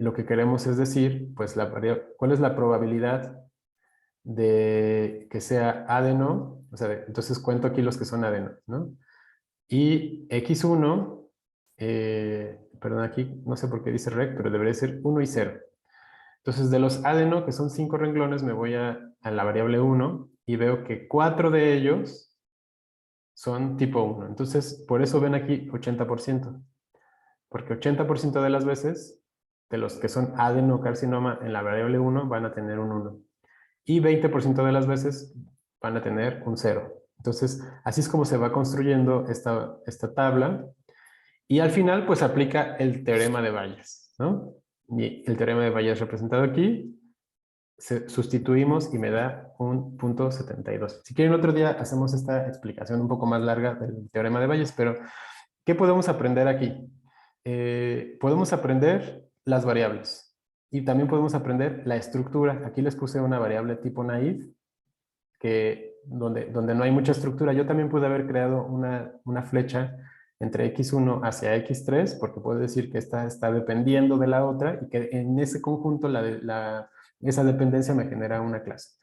lo que queremos es decir, pues cuál es la probabilidad de que sea adeno, o sea, entonces cuento aquí los que son adeno, ¿no? Y x1, perdón, aquí no sé por qué dice rec, pero debería ser 1 y 0. Entonces, de los adeno, que son 5 renglones, me voy a la variable 1 y veo que 4 de ellos son tipo 1. Entonces, por eso ven aquí 80%. Porque 80% de las veces, de los que son adenocarcinoma en la variable 1, van a tener un 1. Y 20% de las veces van a tener un 0. Entonces, así es como se va construyendo esta tabla. Y al final, pues aplica el teorema de Bayes, ¿no? Y el teorema de Bayes representado aquí, sustituimos y me da un punto 72. Si quieren otro día hacemos esta explicación un poco más larga del teorema de Bayes, pero ¿qué podemos aprender aquí? Podemos aprender las variables y también podemos aprender la estructura. Aquí les puse una variable tipo naive, donde no hay mucha estructura. Yo también pude haber creado una flecha entre x1 hacia x3, porque puedo decir que esta está dependiendo de la otra y que en ese conjunto esa dependencia me genera una clase.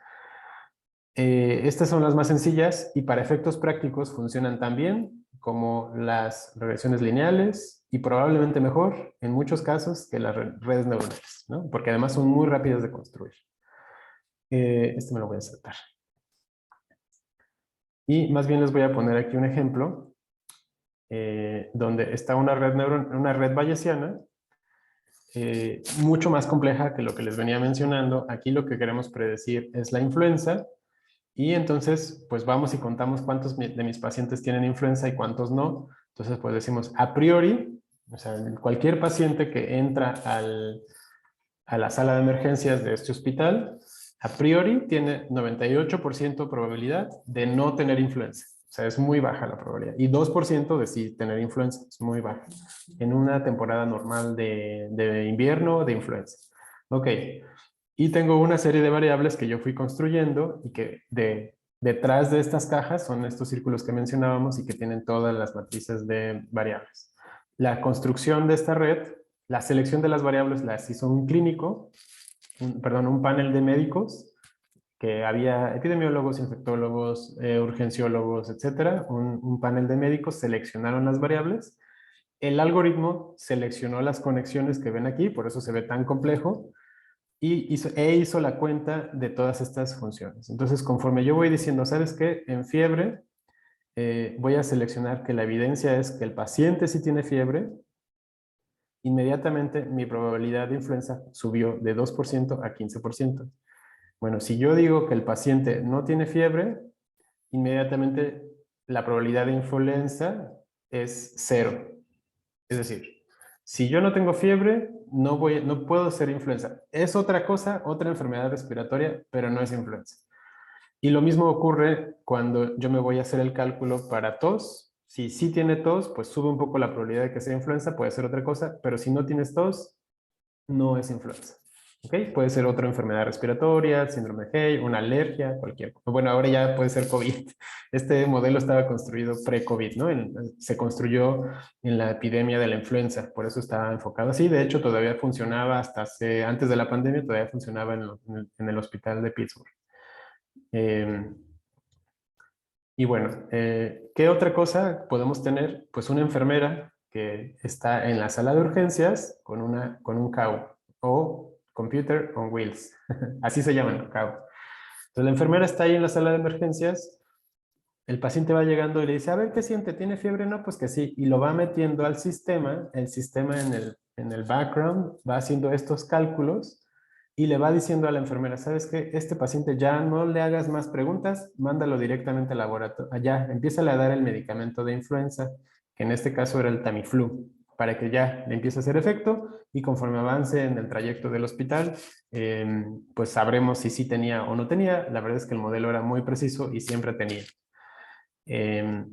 Estas son las más sencillas y para efectos prácticos funcionan tan bien como las regresiones lineales y probablemente mejor en muchos casos que las redes neuronales, ¿no? Porque además son muy rápidas de construir. Este me lo voy a saltar. Y más bien les voy a poner aquí un ejemplo donde está una red bayesiana mucho más compleja que lo que les venía mencionando. Aquí lo que queremos predecir es la influenza y entonces pues vamos y contamos cuántos de mis pacientes tienen influenza y cuántos no. Entonces pues decimos a priori, o sea, cualquier paciente que entra a la sala de emergencias de este hospital, a priori tiene 98% probabilidad de no tener influenza. O sea, es muy baja la probabilidad. Y 2% de sí tener influenza, es muy baja. En una temporada normal de invierno de influenza. Ok. Y tengo una serie de variables que yo fui construyendo y que detrás de estas cajas son estos círculos que mencionábamos y que tienen todas las matrices de variables. La construcción de esta red, la selección de las variables las hizo un clínico, un panel de médicos, que había epidemiólogos, infectólogos, urgenciólogos, etcétera. Un panel de médicos seleccionaron las variables. El algoritmo seleccionó las conexiones que ven aquí, por eso se ve tan complejo, y hizo la cuenta de todas estas funciones. Entonces, conforme yo voy diciendo, ¿sabes qué? En fiebre, voy a seleccionar que la evidencia es que el paciente sí tiene fiebre, inmediatamente mi probabilidad de influenza subió de 2% a 15%. Bueno, si yo digo que el paciente no tiene fiebre, inmediatamente la probabilidad de influenza es 0. Es decir, si yo no tengo fiebre, no puedo ser influenza. Es otra cosa, otra enfermedad respiratoria, pero no es influenza. Y lo mismo ocurre cuando yo me voy a hacer el cálculo para tos. Si sí tiene tos, pues sube un poco la probabilidad de que sea influenza, puede ser otra cosa, pero si no tienes tos, no es influenza. ¿Okay? Puede ser otra enfermedad respiratoria, síndrome de Hay, una alergia, cualquier cosa. Bueno, ahora ya puede ser COVID. Este modelo estaba construido pre-COVID, ¿no? Se construyó en la epidemia de la influenza, por eso estaba enfocado así. De hecho, todavía funcionaba antes de la pandemia, todavía funcionaba en el hospital de Pittsburgh. Y bueno, ¿qué otra cosa podemos tener? Pues una enfermera que está en la sala de urgencias con un CAU o Computer on Wheels. Así se llaman, ¿no? CAU. Entonces la enfermera está ahí en la sala de emergencias, el paciente va llegando y le dice, a ver, ¿qué siente? ¿Tiene fiebre? No, pues que sí. Y lo va metiendo al sistema, el sistema en el background va haciendo estos cálculos y le va diciendo a la enfermera, ¿sabes qué? Este paciente ya no le hagas más preguntas, mándalo directamente al laboratorio. Allá, empieza a dar el medicamento de influenza, que en este caso era el Tamiflu, para que ya le empiece a hacer efecto y conforme avance en el trayecto del hospital, pues sabremos si sí tenía o no tenía. La verdad es que el modelo era muy preciso y siempre tenía. Eh,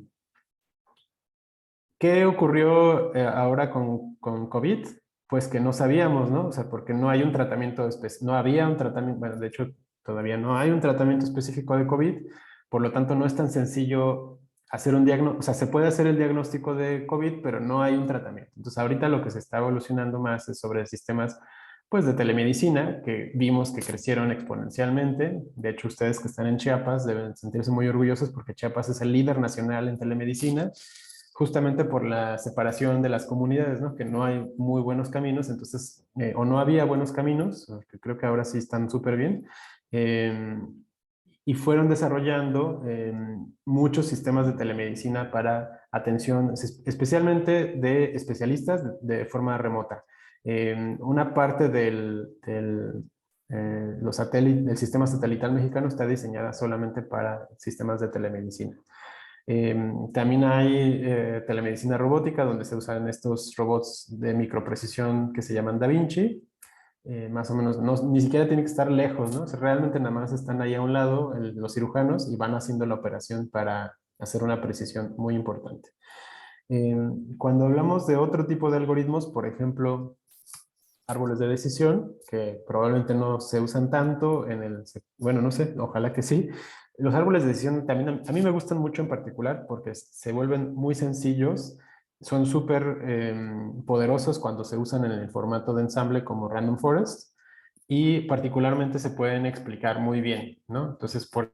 ¿Qué ocurrió ahora con COVID? Pues que no sabíamos, ¿no? O sea, porque no hay un tratamiento específico, no había un tratamiento, bueno, de hecho, todavía no hay un tratamiento específico de COVID, por lo tanto, no es tan sencillo hacer un diagnóstico, o sea, se puede hacer el diagnóstico de COVID, pero no hay un tratamiento. Entonces, ahorita lo que se está evolucionando más es sobre sistemas, pues, de telemedicina, que vimos que crecieron exponencialmente. De hecho, ustedes que están en Chiapas deben sentirse muy orgullosos porque Chiapas es el líder nacional en telemedicina justamente por la separación de las comunidades, ¿no? Que no hay muy buenos caminos, entonces, o no había buenos caminos, que creo que ahora sí están súper bien, eh, y fueron desarrollando muchos sistemas de telemedicina para atención, especialmente de especialistas de forma remota. Una parte los del sistema satelital mexicano está diseñada solamente para sistemas de telemedicina. También hay telemedicina robótica, donde se usan estos robots de microprecisión que se llaman Da Vinci. Más o menos, no, ni siquiera tiene que estar lejos, ¿no? O sea, realmente nada más están ahí a un lado los cirujanos y van haciendo la operación para hacer una precisión muy importante. Cuando hablamos de otro tipo de algoritmos, por ejemplo, árboles de decisión, que probablemente no se usan tanto en bueno, no sé, ojalá que sí. Los árboles de decisión también a mí me gustan mucho en particular porque se vuelven muy sencillos, son súper poderosos cuando se usan en el formato de ensamble como Random Forest y particularmente se pueden explicar muy bien, ¿no? Entonces, por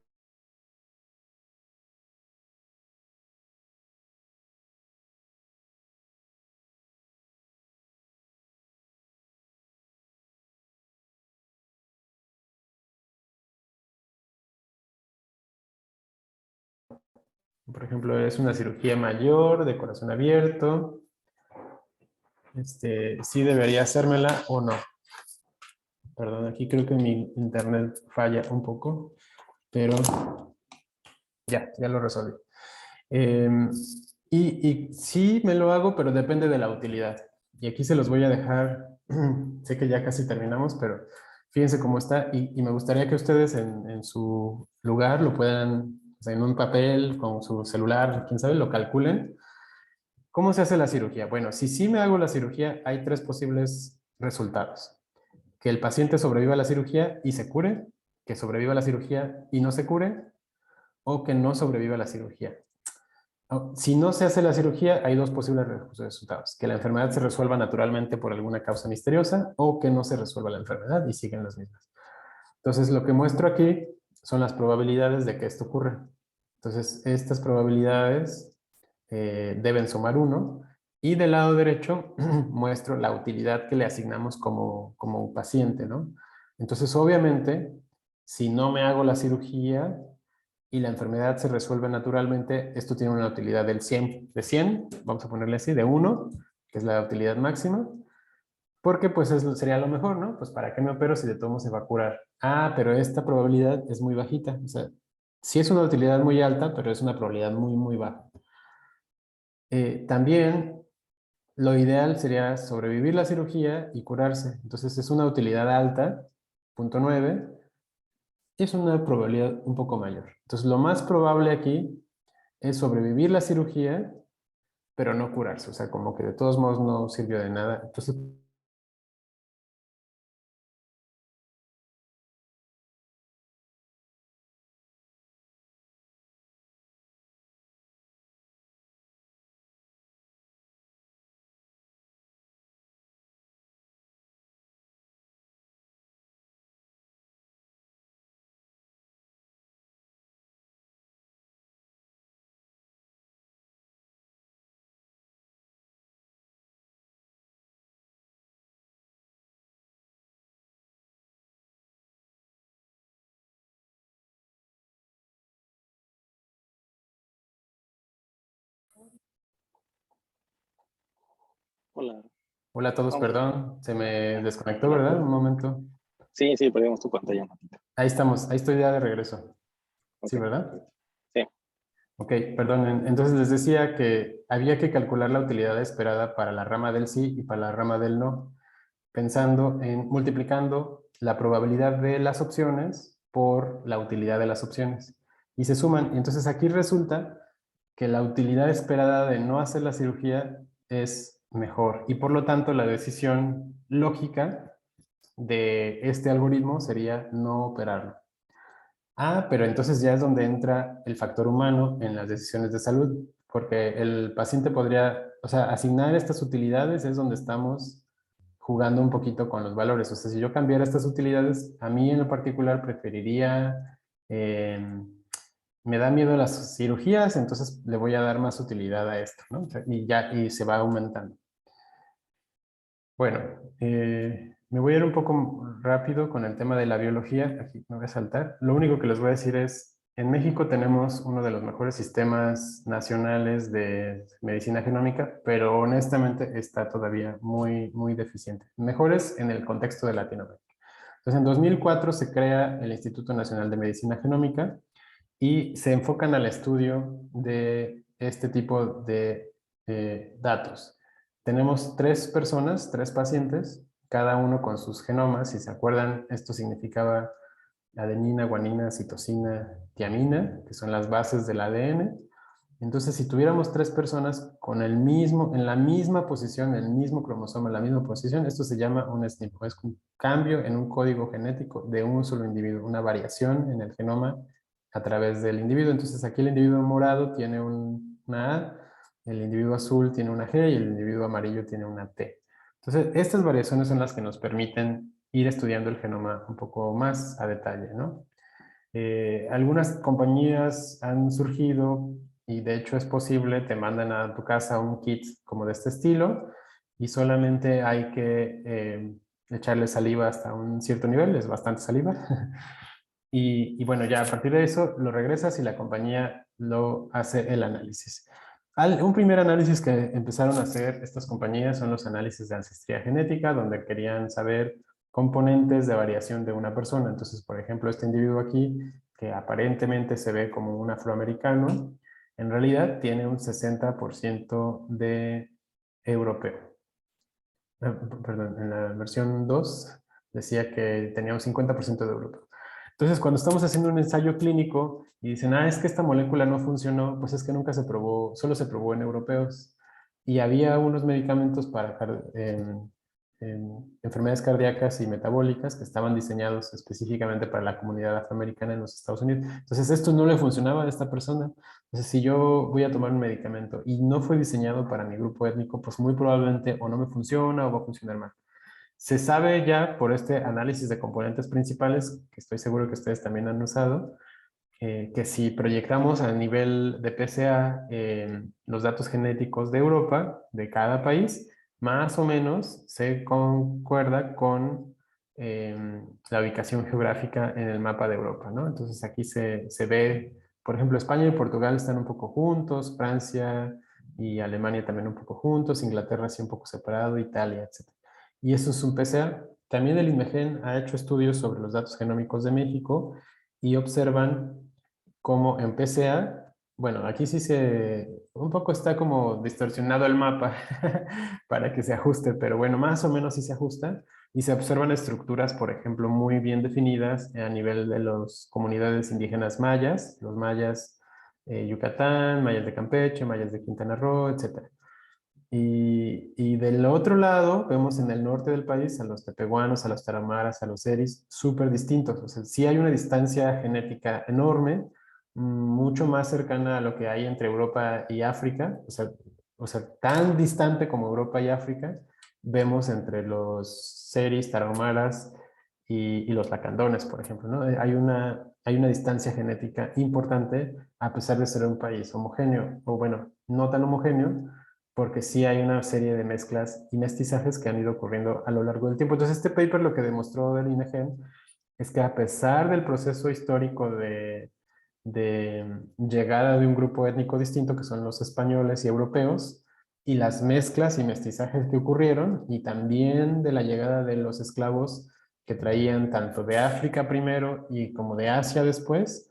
ejemplo, es una cirugía mayor de corazón abierto, sí debería hacérmela o no. Perdón, aquí creo que mi internet falla un poco, pero ya lo resolví. Eh, y sí me lo hago, pero depende de la utilidad. Y aquí se los voy a dejar, sé que ya casi terminamos, pero fíjense cómo está y me gustaría que ustedes en su lugar lo puedan, o sea, en un papel, con su celular, quién sabe, lo calculen. ¿Cómo se hace la cirugía? Bueno, si sí me hago la cirugía, hay tres posibles resultados: que el paciente sobreviva a la cirugía y se cure, que sobreviva a la cirugía y no se cure, o que no sobreviva a la cirugía. Si no se hace la cirugía, hay dos posibles resultados: que la enfermedad se resuelva naturalmente por alguna causa misteriosa o que no se resuelva la enfermedad y siguen las mismas. Entonces, lo que muestro aquí son las probabilidades de que esto ocurra. Entonces, estas probabilidades deben sumar uno y del lado derecho muestro la utilidad que le asignamos como un paciente, ¿no? Entonces, obviamente, si no me hago la cirugía y la enfermedad se resuelve naturalmente, esto tiene una utilidad del 100, de 100, vamos a ponerle así, de 1, que es la utilidad máxima, porque pues sería lo mejor, ¿no? Pues ¿para qué me opero si de todo modo se va a curar? Ah, pero esta probabilidad es muy bajita, o sea, sí es una utilidad muy alta, pero es una probabilidad muy, muy baja. También lo ideal sería sobrevivir la cirugía y curarse. Entonces es una utilidad alta, 0.9, y es una probabilidad un poco mayor. Entonces lo más probable aquí es sobrevivir la cirugía, pero no curarse. O sea, como que de todos modos no sirvió de nada. Entonces Hola. Hola a todos, Vamos a... perdón, se me desconectó, Hola. ¿verdad? Un momento. Sí, sí, perdimos tu pantalla un ratito. Ahí estamos, ahí estoy ya de regreso. Ok, Sí, ¿verdad? perfecto. Sí. Ok, perdón. Entonces les decía que había que calcular la utilidad esperada para la rama del sí y para la rama del no, pensando en multiplicando la probabilidad de las opciones por la utilidad de las opciones. Y se suman. Y entonces aquí resulta que la utilidad esperada de no hacer la cirugía es mejor. Y por lo tanto, la decisión lógica de este algoritmo sería no operarlo. Ah, pero entonces ya es donde entra el factor humano en las decisiones de salud, porque el paciente podría, o sea, asignar estas utilidades es donde estamos jugando un poquito con los valores. O sea, si yo cambiara estas utilidades, a mí en lo particular preferiría, eh, me da miedo las cirugías, entonces le voy a dar más utilidad a esto, ¿no? O sea, y ya, y se va aumentando. Bueno, me voy a ir un poco rápido con el tema de la biología. Aquí me voy a saltar. Lo único que les voy a decir es, en México tenemos uno de los mejores sistemas nacionales de medicina genómica, pero honestamente está todavía muy, muy deficiente. Mejores en el contexto de Latinoamérica. Entonces, en 2004 se crea el Instituto Nacional de Medicina Genómica y se enfocan al estudio de este tipo de datos. Tenemos tres personas, tres pacientes, cada uno con sus genomas. Si se acuerdan, esto significaba adenina, guanina, citosina, tiamina, que son las bases del ADN. Entonces, si tuviéramos tres personas con el mismo, en la misma posición, el mismo cromosoma, en la misma posición, esto se llama un SNP, es un cambio en un código genético de un solo individuo, una variación en el genoma a través del individuo. Entonces, aquí el individuo morado tiene una A, el individuo azul tiene una G y el individuo amarillo tiene una T. Entonces, estas variaciones son las que nos permiten ir estudiando el genoma un poco más a detalle, ¿no? Algunas compañías han surgido y de hecho es posible, te mandan a tu casa un kit como de este estilo y solamente hay que echarle saliva hasta un cierto nivel, es bastante saliva. Y bueno, ya a partir de eso lo regresas y la compañía lo hace el análisis. Un primer análisis que empezaron a hacer estas compañías son los análisis de ancestría genética, donde querían saber componentes de variación de una persona. Entonces, por ejemplo, este individuo aquí, que aparentemente se ve como un afroamericano, en realidad tiene un 60% de europeo. Perdón, en la versión 2 decía que tenía un 50% de europeo. Entonces, cuando estamos haciendo un ensayo clínico y dicen, ah, es que esta molécula no funcionó, pues es que nunca se probó, solo se probó en europeos. Y había unos medicamentos para enfermedades cardíacas y metabólicas que estaban diseñados específicamente para la comunidad afroamericana en los Estados Unidos. Entonces, esto no le funcionaba a esta persona. Entonces, si yo voy a tomar un medicamento y no fue diseñado para mi grupo étnico, pues muy probablemente o no me funciona o va a funcionar mal. Se sabe ya por este análisis de componentes principales, que estoy seguro que ustedes también han usado, que si proyectamos a nivel de PSA los datos genéticos de Europa, de cada país, más o menos se concuerda con la ubicación geográfica en el mapa de Europa, ¿no? Entonces aquí se ve, por ejemplo, España y Portugal están un poco juntos, Francia y Alemania también un poco juntos, Inglaterra sí un poco separado, Italia, etc. Y eso es un PSA. También el INMEGEN ha hecho estudios sobre los datos genómicos de México y observan cómo en PCA, bueno, aquí sí un poco está como distorsionado el mapa para que se ajuste, pero bueno, más o menos sí se ajusta y se observan estructuras, por ejemplo, muy bien definidas a nivel de las comunidades indígenas mayas, los mayas Yucatán, mayas de Campeche, mayas de Quintana Roo, etcétera. Y del otro lado, vemos en el norte del país a los tepehuanos, a los tarahumaras, a los seris, súper distintos. O sea, sí hay una distancia genética enorme, mucho más cercana a lo que hay entre Europa y África. O sea, tan distante como Europa y África, vemos entre los seris, tarahumaras y los lacandones, por ejemplo, ¿no? Hay una distancia genética importante a pesar de ser un país homogéneo, o bueno, no tan homogéneo, porque sí hay una serie de mezclas y mestizajes que han ido ocurriendo a lo largo del tiempo. Entonces, este paper lo que demostró del INEGEN es que a pesar del proceso histórico de llegada de un grupo étnico distinto, que son los españoles y europeos, y las mezclas y mestizajes que ocurrieron, y también de la llegada de los esclavos que traían tanto de África primero y como de Asia después.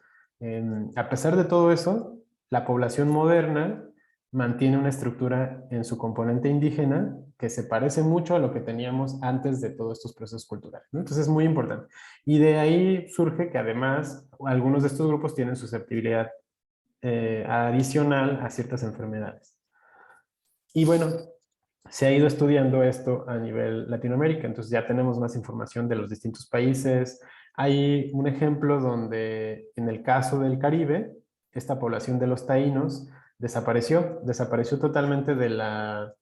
A pesar de todo eso, la población moderna mantiene una estructura en su componente indígena que se parece mucho a lo que teníamos antes de todos estos procesos culturales, ¿no? Entonces es muy importante. Y de ahí surge que además algunos de estos grupos tienen susceptibilidad adicional a ciertas enfermedades. Y bueno, se ha ido estudiando esto a nivel Latinoamérica, entonces ya tenemos más información de los distintos países. Hay un ejemplo donde en el caso del Caribe, esta población de los taínos desapareció totalmente de la,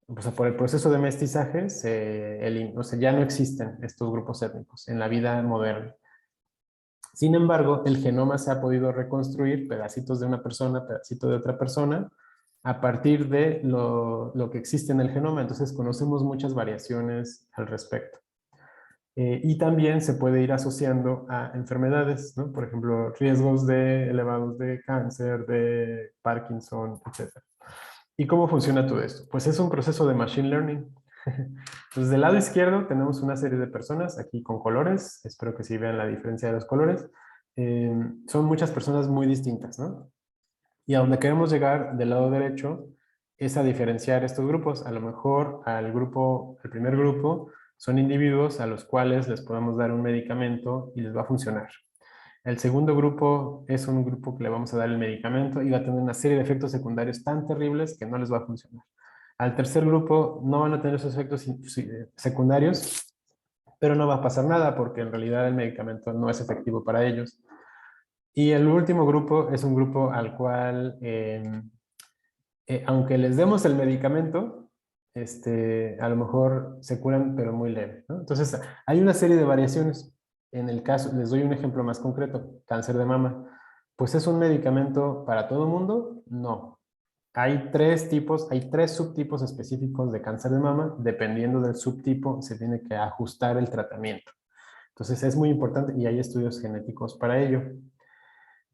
o sea, por el proceso de mestizaje, o sea, ya no existen estos grupos étnicos en la vida moderna. Sin embargo, el genoma se ha podido reconstruir, pedacitos de una persona, pedacito de otra persona, a partir de lo que existe en el genoma. Entonces conocemos muchas variaciones al respecto. Y también se puede ir asociando a enfermedades, ¿no? Por ejemplo, riesgos elevados de cáncer, de Parkinson, etc. ¿Y cómo funciona todo esto? Pues es un proceso de machine learning. Entonces, del lado izquierdo tenemos una serie de personas aquí con colores. Espero que sí vean la diferencia de los colores. Son muchas personas muy distintas, ¿no? Y a donde queremos llegar del lado derecho es a diferenciar estos grupos. A lo mejor el primer grupo son individuos a los cuales les podemos dar un medicamento y les va a funcionar. El segundo grupo es un grupo que le vamos a dar el medicamento y va a tener una serie de efectos secundarios tan terribles que no les va a funcionar. Al tercer grupo no van a tener esos efectos secundarios, pero no va a pasar nada porque en realidad el medicamento no es efectivo para ellos. Y el último grupo es un grupo al cual, aunque les demos el medicamento, a lo mejor se curan, pero muy leve, ¿no? Entonces, hay una serie de variaciones. En el caso, les doy un ejemplo más concreto, cáncer de mama. Pues es un medicamento para todo el mundo, no. Hay tres subtipos específicos de cáncer de mama. Dependiendo del subtipo, se tiene que ajustar el tratamiento. Entonces, es muy importante y hay estudios genéticos para ello.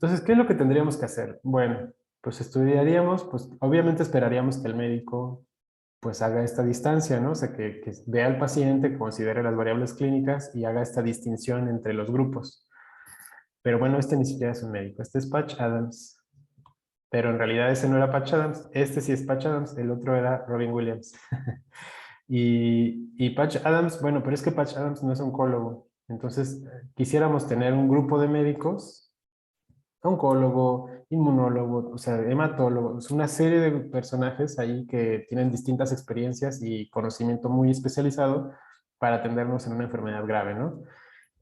Entonces, ¿qué es lo que tendríamos que hacer? Bueno, pues estudiaríamos, pues obviamente esperaríamos que el médico pues haga esta distancia, ¿no? O sea, que vea al paciente, considere las variables clínicas y haga esta distinción entre los grupos. Pero bueno, este ni siquiera es un médico, este es Patch Adams. Pero en realidad ese no era Patch Adams, este sí es Patch Adams, el otro era Robin Williams. Y Patch Adams, bueno, pero es que Patch Adams no es oncólogo. Entonces, quisiéramos tener un grupo de médicos, oncólogo, inmunólogo, o sea, hematólogo, es una serie de personajes ahí que tienen distintas experiencias y conocimiento muy especializado para atendernos en una enfermedad grave, ¿no?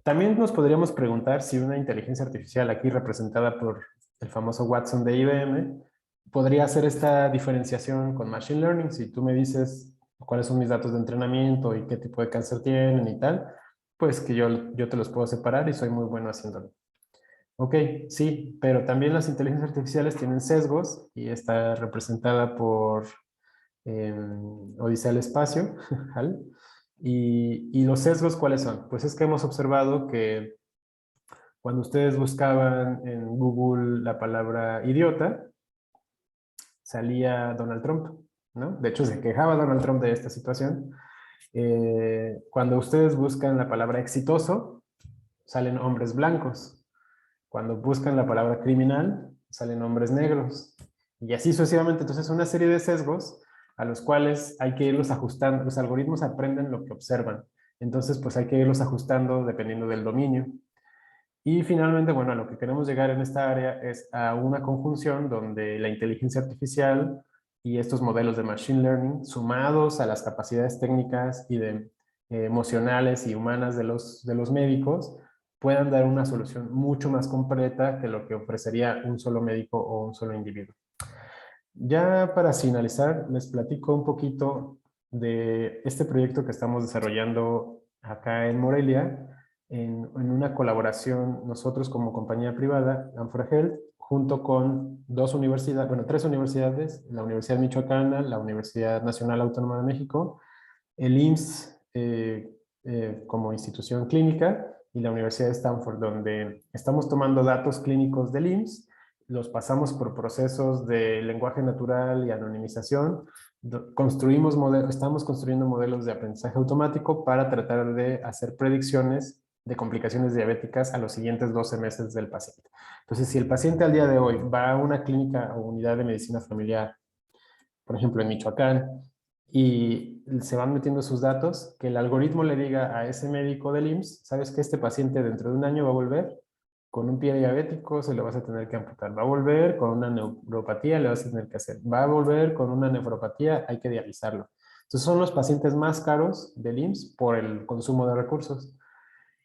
También nos podríamos preguntar si una inteligencia artificial, aquí representada por el famoso Watson de IBM, podría hacer esta diferenciación con Machine Learning. Si tú me dices cuáles son mis datos de entrenamiento y qué tipo de cáncer tienen y tal, pues que yo te los puedo separar y soy muy bueno haciéndolo. Ok, sí, pero también las inteligencias artificiales tienen sesgos y está representada por Odisea al Espacio, HAL. Y los sesgos, ¿cuáles son? Pues es que hemos observado que cuando ustedes buscaban en Google la palabra idiota, salía Donald Trump, ¿no? De hecho, se quejaba Donald Trump de esta situación. Cuando ustedes buscan la palabra exitoso, salen hombres blancos. Cuando buscan la palabra criminal, salen hombres negros. Y así sucesivamente. Entonces, una serie de sesgos a los cuales hay que irlos ajustando. Los algoritmos aprenden lo que observan. Entonces, pues hay que irlos ajustando dependiendo del dominio. Y finalmente, bueno, a lo que queremos llegar en esta área es a una conjunción donde la inteligencia artificial y estos modelos de machine learning, sumados a las capacidades técnicas y emocionales y humanas de los médicos, puedan dar una solución mucho más completa que lo que ofrecería un solo médico o un solo individuo. Ya para finalizar, les platico un poquito de este proyecto que estamos desarrollando acá en Morelia, en una colaboración nosotros como compañía privada, Amphora Health, junto con dos universidades, bueno, tres universidades, la Universidad Michoacana, la Universidad Nacional Autónoma de México, el IMSS como institución clínica y la Universidad de Stanford, donde estamos tomando datos clínicos del IMSS, los pasamos por procesos de lenguaje natural y anonimización. Construimos modelos, estamos construyendo modelos de aprendizaje automático para tratar de hacer predicciones de complicaciones diabéticas a los siguientes 12 meses del paciente. Entonces, si el paciente al día de hoy va a una clínica o unidad de medicina familiar, por ejemplo en Michoacán, y se van metiendo sus datos, que el algoritmo le diga a ese médico del IMSS, sabes que este paciente dentro de un año va a volver con un pie diabético, se lo vas a tener que amputar, va a volver con una neuropatía, le vas a tener que hacer, va a volver con una nefropatía, hay que dializarlo. Entonces son los pacientes más caros del IMSS por el consumo de recursos.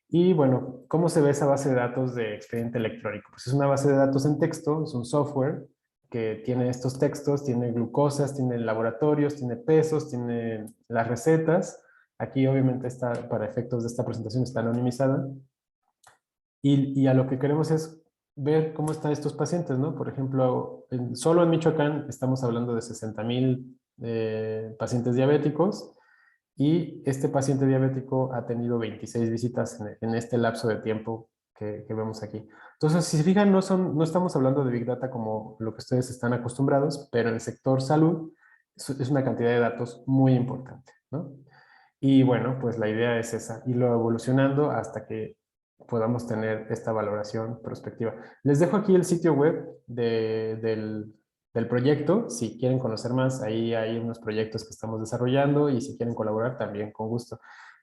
Y bueno, ¿cómo se ve esa base de datos de expediente electrónico? Pues es una base de datos en texto, es un software que tiene estos textos, tiene glucosas, tiene laboratorios, tiene pesos, tiene las recetas. Aquí obviamente está, para efectos de esta presentación, está anonimizada. Y a lo que queremos es ver cómo están estos pacientes, ¿no? Por ejemplo, solo en Michoacán estamos hablando de 60,000 pacientes diabéticos, y este paciente diabético ha tenido 26 visitas en este lapso de tiempo que vemos aquí. Entonces, si se fijan, no estamos hablando de Big Data como lo que ustedes están acostumbrados, pero en el sector salud es una cantidad de datos muy importante, ¿no? Y bueno, pues la idea es esa, irlo evolucionando hasta que podamos tener esta valoración prospectiva. Les dejo aquí el sitio web del proyecto. Si quieren conocer más, ahí hay unos proyectos que estamos desarrollando, y si quieren colaborar, también con gusto.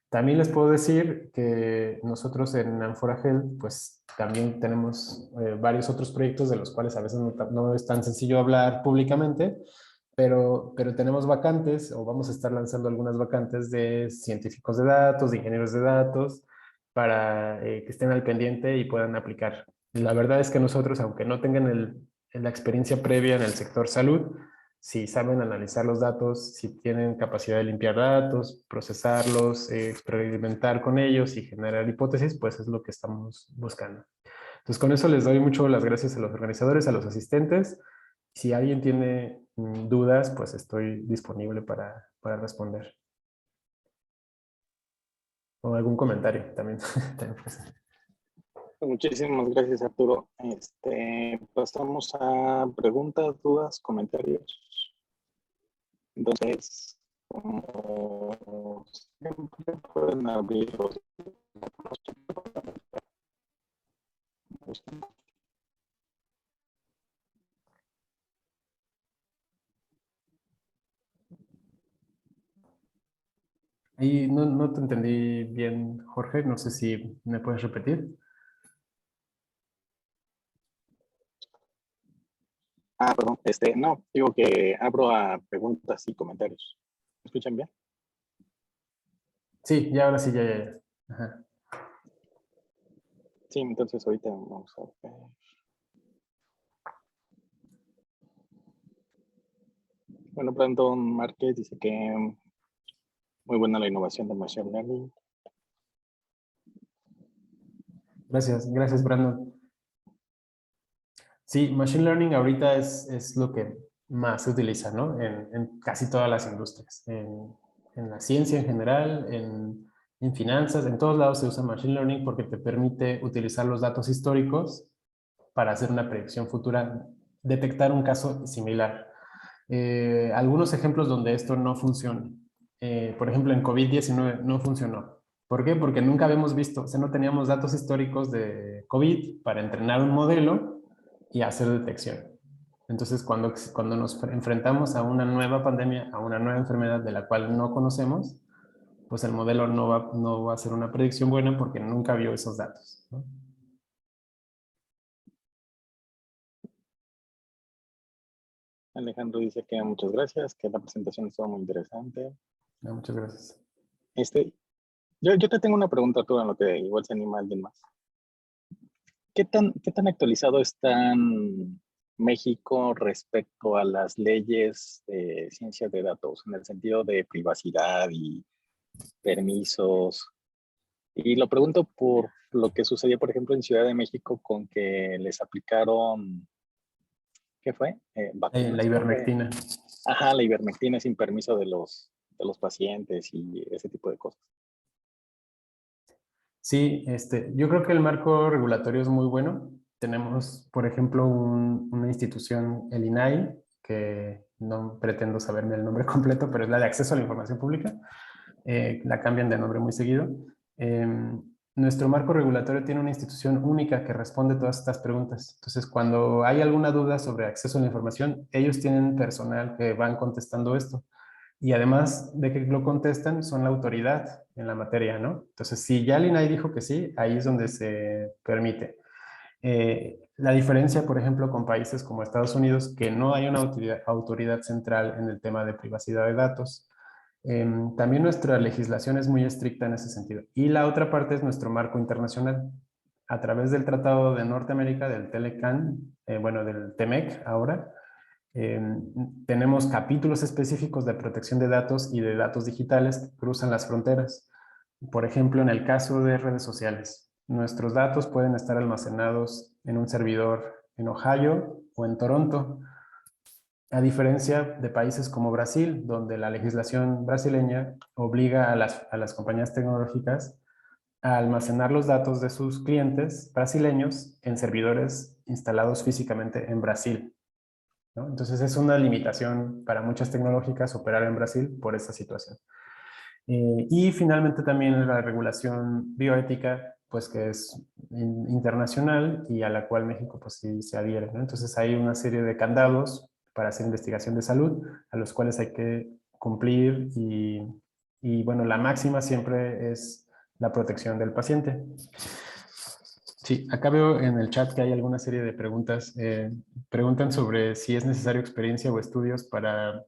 También les puedo decir que nosotros en Amphora pues también tenemos varios otros proyectos de los cuales a veces no es tan sencillo hablar públicamente, pero tenemos vacantes, o vamos a estar lanzando algunas vacantes de científicos de datos, de ingenieros de datos, para que estén al pendiente y puedan aplicar. La verdad es que nosotros, aunque no tengan la experiencia previa en el sector salud, si saben analizar los datos, si tienen capacidad de limpiar datos, procesarlos, experimentar con ellos y generar hipótesis, pues es lo que estamos buscando. Entonces, con eso les doy mucho las gracias a los organizadores, a los asistentes. Si alguien tiene dudas, pues estoy disponible para responder. O algún comentario también. Muchísimas gracias, Arturo. Pasamos a preguntas, dudas, comentarios. Entonces, como siempre, pueden abrir los micrófonos. Y no te entendí bien, Jorge. No sé si me puedes repetir. Perdón. No, digo que abro a preguntas y comentarios. ¿Me escuchan bien? Sí, ya ahora sí, ya. Ajá. Sí, entonces ahorita vamos a ver. Bueno, Brandon Márquez dice que muy buena la innovación de Machine Learning. Gracias, Brandon. Sí, Machine Learning ahorita es lo que más se utiliza, ¿no? En casi todas las industrias. En la ciencia en general, en finanzas, en todos lados se usa Machine Learning porque te permite utilizar los datos históricos para hacer una predicción futura, detectar un caso similar. Algunos ejemplos donde esto no funciona. Por ejemplo, en COVID-19 no funcionó. ¿Por qué? Porque nunca habíamos visto, o sea, no teníamos datos históricos de COVID para entrenar un modelo y hacer detección. Entonces, cuando nos enfrentamos a una nueva pandemia, a una nueva enfermedad de la cual no conocemos, pues el modelo no va a hacer una predicción buena porque nunca vio esos datos, ¿no? Alejandro dice que muchas gracias, que la presentación estuvo muy interesante. No, muchas gracias. Yo te tengo una pregunta, tú, en lo que igual se anima alguien más. ¿Qué tan actualizado está México respecto a las leyes de ciencia de datos, en el sentido de privacidad y permisos? Y lo pregunto por lo que sucedió, por ejemplo, en Ciudad de México, con que les aplicaron, ¿qué fue? La Vacunas, creo que. ivermectina. Ajá, la ivermectina sin permiso de los pacientes y ese tipo de cosas. Sí, yo creo que el marco regulatorio es muy bueno. tenemos, por ejemplo, una institución, el INAI, que no pretendo saberme el nombre completo, pero es la de Acceso a la Información Pública. La cambian de nombre muy seguido. Nuestro marco regulatorio tiene una institución única que responde todas estas preguntas. Entonces, cuando hay alguna duda sobre acceso a la información, ellos tienen personal que van contestando esto. Y además de que lo contestan, son la autoridad en la materia, ¿no? Entonces, si ya el INAI dijo que sí, ahí es donde se permite. La diferencia, por ejemplo, con países como Estados Unidos, que no hay una autoridad central en el tema de privacidad de datos. También nuestra legislación es muy estricta en ese sentido. Y la otra parte es nuestro marco internacional. A través del Tratado de Norteamérica, del TELECAN, bueno, del TEMEC ahora, eh, tenemos capítulos específicos de protección de datos y de datos digitales que cruzan las fronteras. Por ejemplo, en el caso de redes sociales, nuestros datos pueden estar almacenados en un servidor en Ohio o en Toronto, a diferencia de países como Brasil, donde la legislación brasileña obliga a las compañías tecnológicas a almacenar los datos de sus clientes brasileños en servidores instalados físicamente en Brasil, ¿no? Entonces es una limitación para muchas tecnológicas operar en Brasil por esta situación. Y finalmente también la regulación bioética, pues que es internacional y a la cual México pues sí se adhiere, ¿no? Entonces hay una serie de candados para hacer investigación de salud a los cuales hay que cumplir y bueno, la máxima siempre es la protección del paciente. Sí, acá veo en el chat que hay alguna serie de preguntas. Preguntan sobre si es necesario experiencia o estudios para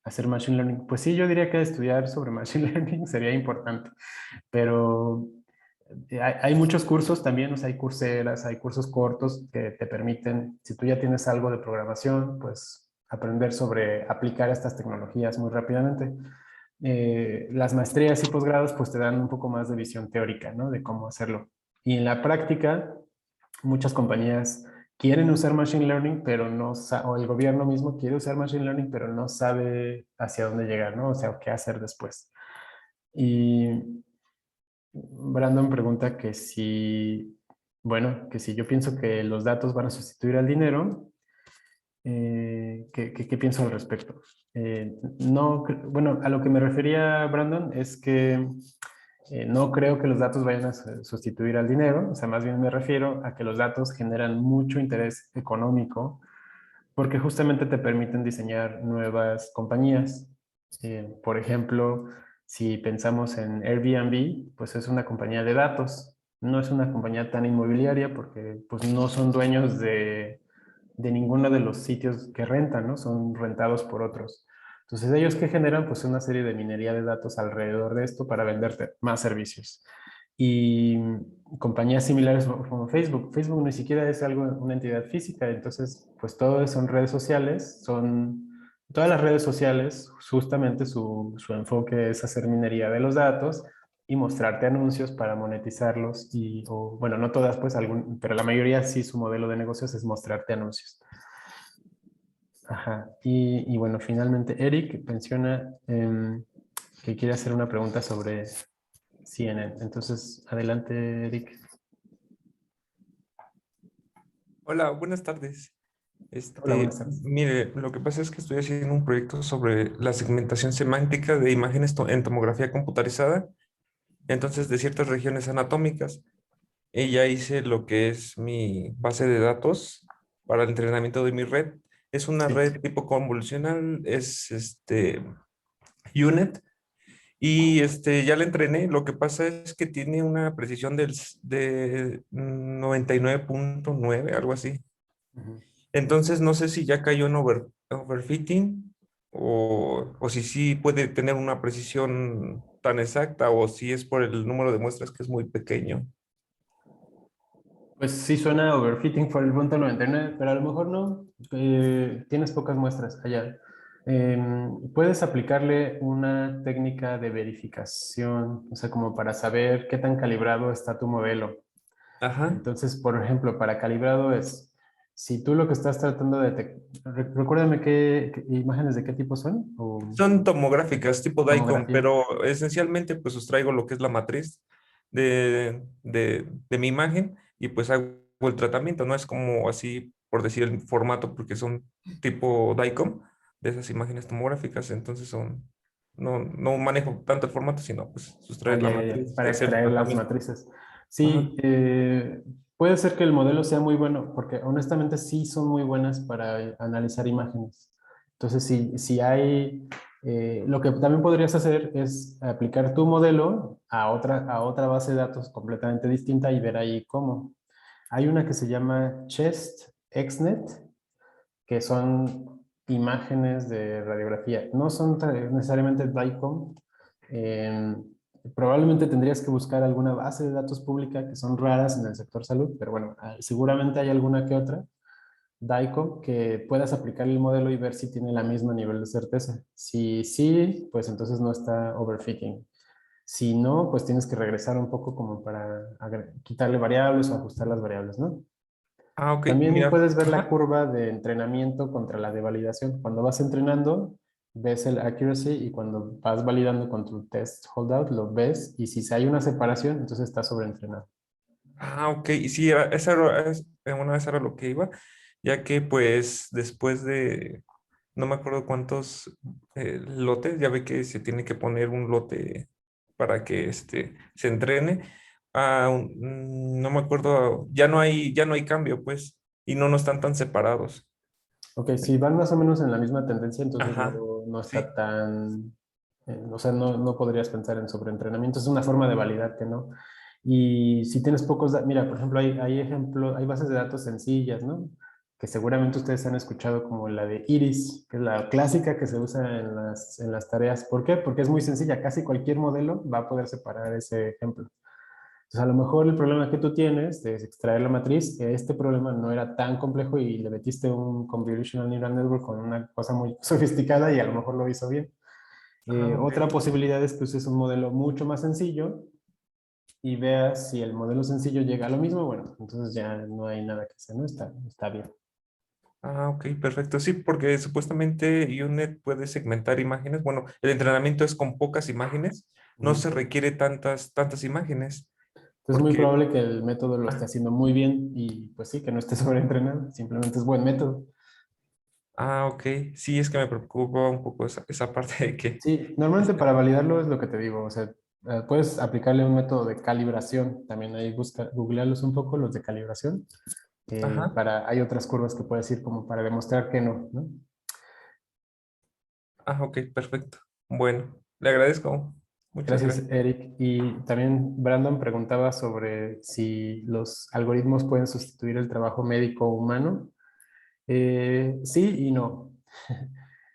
hacer Machine Learning. Pues sí, yo diría que estudiar sobre Machine Learning sería importante, pero hay muchos cursos también, o sea, hay curseras, hay cursos cortos que te permiten, si tú ya tienes algo de programación, pues aprender sobre aplicar estas tecnologías muy rápidamente. Las maestrías y posgrados pues te dan un poco más de visión teórica, ¿no? De cómo hacerlo. Y en la práctica, muchas compañías quieren usar Machine Learning, pero no, o el gobierno mismo quiere usar Machine Learning, pero no sabe hacia dónde llegar, ¿no? O sea, qué hacer después. Y Brandon pregunta que si, bueno, que si yo pienso que los datos van a sustituir al dinero, ¿qué pienso al respecto? No, bueno, a lo que me refería Brandon es que no creo que los datos vayan a sustituir al dinero, o sea, más bien me refiero a que los datos generan mucho interés económico porque justamente te permiten diseñar nuevas compañías. Por ejemplo, si pensamos en Airbnb, pues es una compañía de datos, no es una compañía tan inmobiliaria porque pues no son dueños de ninguno de los sitios que rentan, ¿no? Son rentados por otros. Entonces, ellos que generan pues una serie de minería de datos alrededor de esto para venderte más servicios. Y compañías similares como Facebook. Facebook ni siquiera es algo, una entidad física, entonces pues todo son redes sociales, son todas las redes sociales, justamente su enfoque es hacer minería de los datos y mostrarte anuncios para monetizarlos y, o, bueno, no todas pues, pero la mayoría sí su modelo de negocios es mostrarte anuncios. Ajá. Y bueno, finalmente Eric menciona que quiere hacer una pregunta sobre CNN. Entonces, adelante, Eric. Hola, buenas tardes. Hola, buenas tardes. Mire, lo que pasa es que estoy haciendo un proyecto sobre la segmentación semántica de imágenes en tomografía computarizada, entonces de ciertas regiones anatómicas. Y ya hice lo que es mi base de datos para el entrenamiento de mi red. Es una Sí. red tipo convolucional, es UNet. Y ya la entrené. Lo que pasa es que tiene una precisión de 99.9, algo así. Ujú. Entonces, no sé si ya cayó en overfitting o si sí puede tener una precisión tan exacta o si es por el número de muestras que es muy pequeño. Pues sí suena overfitting por el punto 99, pero a lo mejor no. Tienes pocas muestras allá. Puedes aplicarle una técnica de verificación, o sea, como para saber qué tan calibrado está tu modelo. Ajá. Entonces, por ejemplo, para calibrado es, si tú lo que estás tratando de recuérdame qué imágenes de qué tipo son, o Son tomográficas tipo DICOM, tomografía. pero esencialmente pues os traigo lo que es la matriz de mi imagen y pues hago el tratamiento, no es como así, por decir el formato, porque son tipo DICOM, de esas imágenes tomográficas, entonces no manejo tanto el formato, sino pues Ah, sustraer la ya, matriz y para hacer el extraer las tratamiento. matrices. Ajá. Sí, puede ser que el modelo sea muy bueno, porque honestamente sí son muy buenas para analizar imágenes. Entonces, si hay, lo que también podrías hacer es aplicar tu modelo a otra base de datos completamente distinta y ver ahí cómo. Hay una que se llama ChestXNet, que son imágenes de radiografía. No son necesariamente DICOM. Eh, Probablemente tendrías que buscar alguna base de datos pública que son raras en el sector salud, pero bueno, seguramente hay alguna que otra DICOM que puedas aplicar el modelo y ver si tiene la misma nivel de certeza. Si sí, pues entonces no está overfitting. Si no, pues tienes que regresar un poco como para quitarle variables o ajustar las variables, ¿no? Ah, ok, También mira, puedes ver la ajá. curva de entrenamiento contra la de validación. Cuando vas entrenando, ves el accuracy y cuando vas validando con tu test holdout, lo ves y si hay una separación, entonces está sobreentrenado. Ah, ok, y sí, una vez era lo que iba, ya que pues después de, no me acuerdo cuántos lotes, ya ve que se tiene que poner un lote para que se entrene. No me acuerdo, ya no hay cambio, pues, y no están tan separados. Ok, si van más o menos en la misma tendencia, entonces no, Ajá, no está sí, tan, o sea, no podrías pensar en sobreentrenamiento. Es una forma de validar que no. Y si tienes pocos, mira, por ejemplo, hay ejemplos, hay bases de datos sencillas, ¿no? Que seguramente ustedes han escuchado como la de Iris, que es la clásica que se usa en las tareas. ¿Por qué? Porque es muy sencilla. Casi cualquier modelo va a poder separar ese ejemplo. Entonces, a lo mejor el problema que tú tienes de extraer la matriz, este problema no era tan complejo y le metiste un Convolutional Neural Network con una cosa muy sofisticada y a lo mejor lo hizo bien. ah, ok. Otra posibilidad es que uses un modelo mucho más sencillo y veas si el modelo sencillo llega a lo mismo, bueno, entonces ya no hay nada que hacer, ¿no? Está bien. Ah, ok, perfecto. Sí, porque supuestamente UNet puede segmentar imágenes. Bueno, el entrenamiento es con pocas imágenes, no Ujú. se requiere tantas imágenes, Entonces es muy porque, probable que el método lo esté ah, haciendo muy bien y pues sí, que no esté sobreentrenado, simplemente es buen método. ok, sí, es que me preocupa un poco esa parte de que, Sí, normalmente este, para validarlo es lo que te digo, o sea, puedes aplicarle un método de calibración, también ahí busca, googlearlos un poco, los de calibración, ajá, hay otras curvas que puedes ir como para demostrar que no, ¿no? ok, perfecto. Bueno, le agradezco, muchas Gracias, gracias. Eric. Y también Brandon preguntaba sobre si los algoritmos pueden sustituir el trabajo médico humano. Sí y no.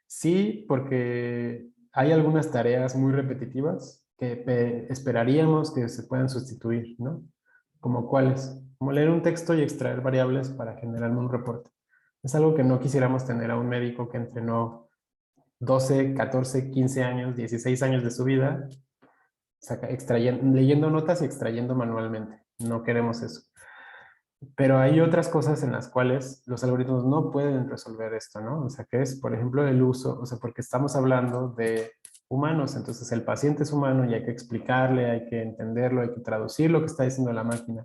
Sí, porque hay algunas tareas muy repetitivas que esperaríamos que se puedan sustituir, ¿no? ¿Como cuáles? Como leer un texto y extraer variables para generar un reporte. Es algo que no quisiéramos tener a un médico que entrenó 12, 14, 15 años, 16 años de su vida, leyendo notas y extrayendo manualmente. No queremos eso. Pero hay otras cosas en las cuales los algoritmos no pueden resolver esto, ¿no? O sea, que es, por ejemplo, el uso, o sea, porque estamos hablando de humanos, entonces el paciente es humano y hay que explicarle, hay que entenderlo, hay que traducir lo que está diciendo la máquina.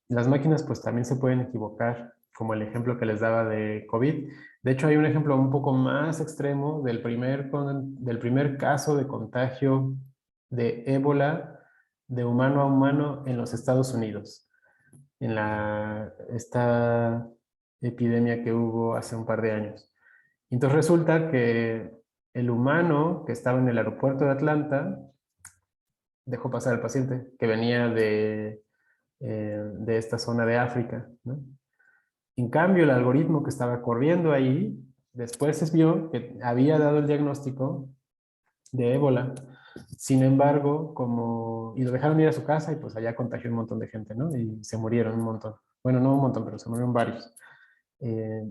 Las máquinas pues también se pueden equivocar, como el ejemplo que les daba de COVID. De hecho, hay un ejemplo un poco más extremo del primer caso de contagio de ébola de humano a humano en los Estados Unidos en esta epidemia que hubo hace un par de años. Entonces resulta que el humano que estaba en el aeropuerto de Atlanta dejó pasar al paciente que venía de esta zona de África, ¿no? En cambio, el algoritmo que estaba corriendo ahí, después se vio que había dado el diagnóstico de ébola. Sin embargo, y lo dejaron ir a su casa y pues allá contagió un montón de gente, ¿no? Y se murieron un montón. Bueno, no un montón, pero se murieron varios.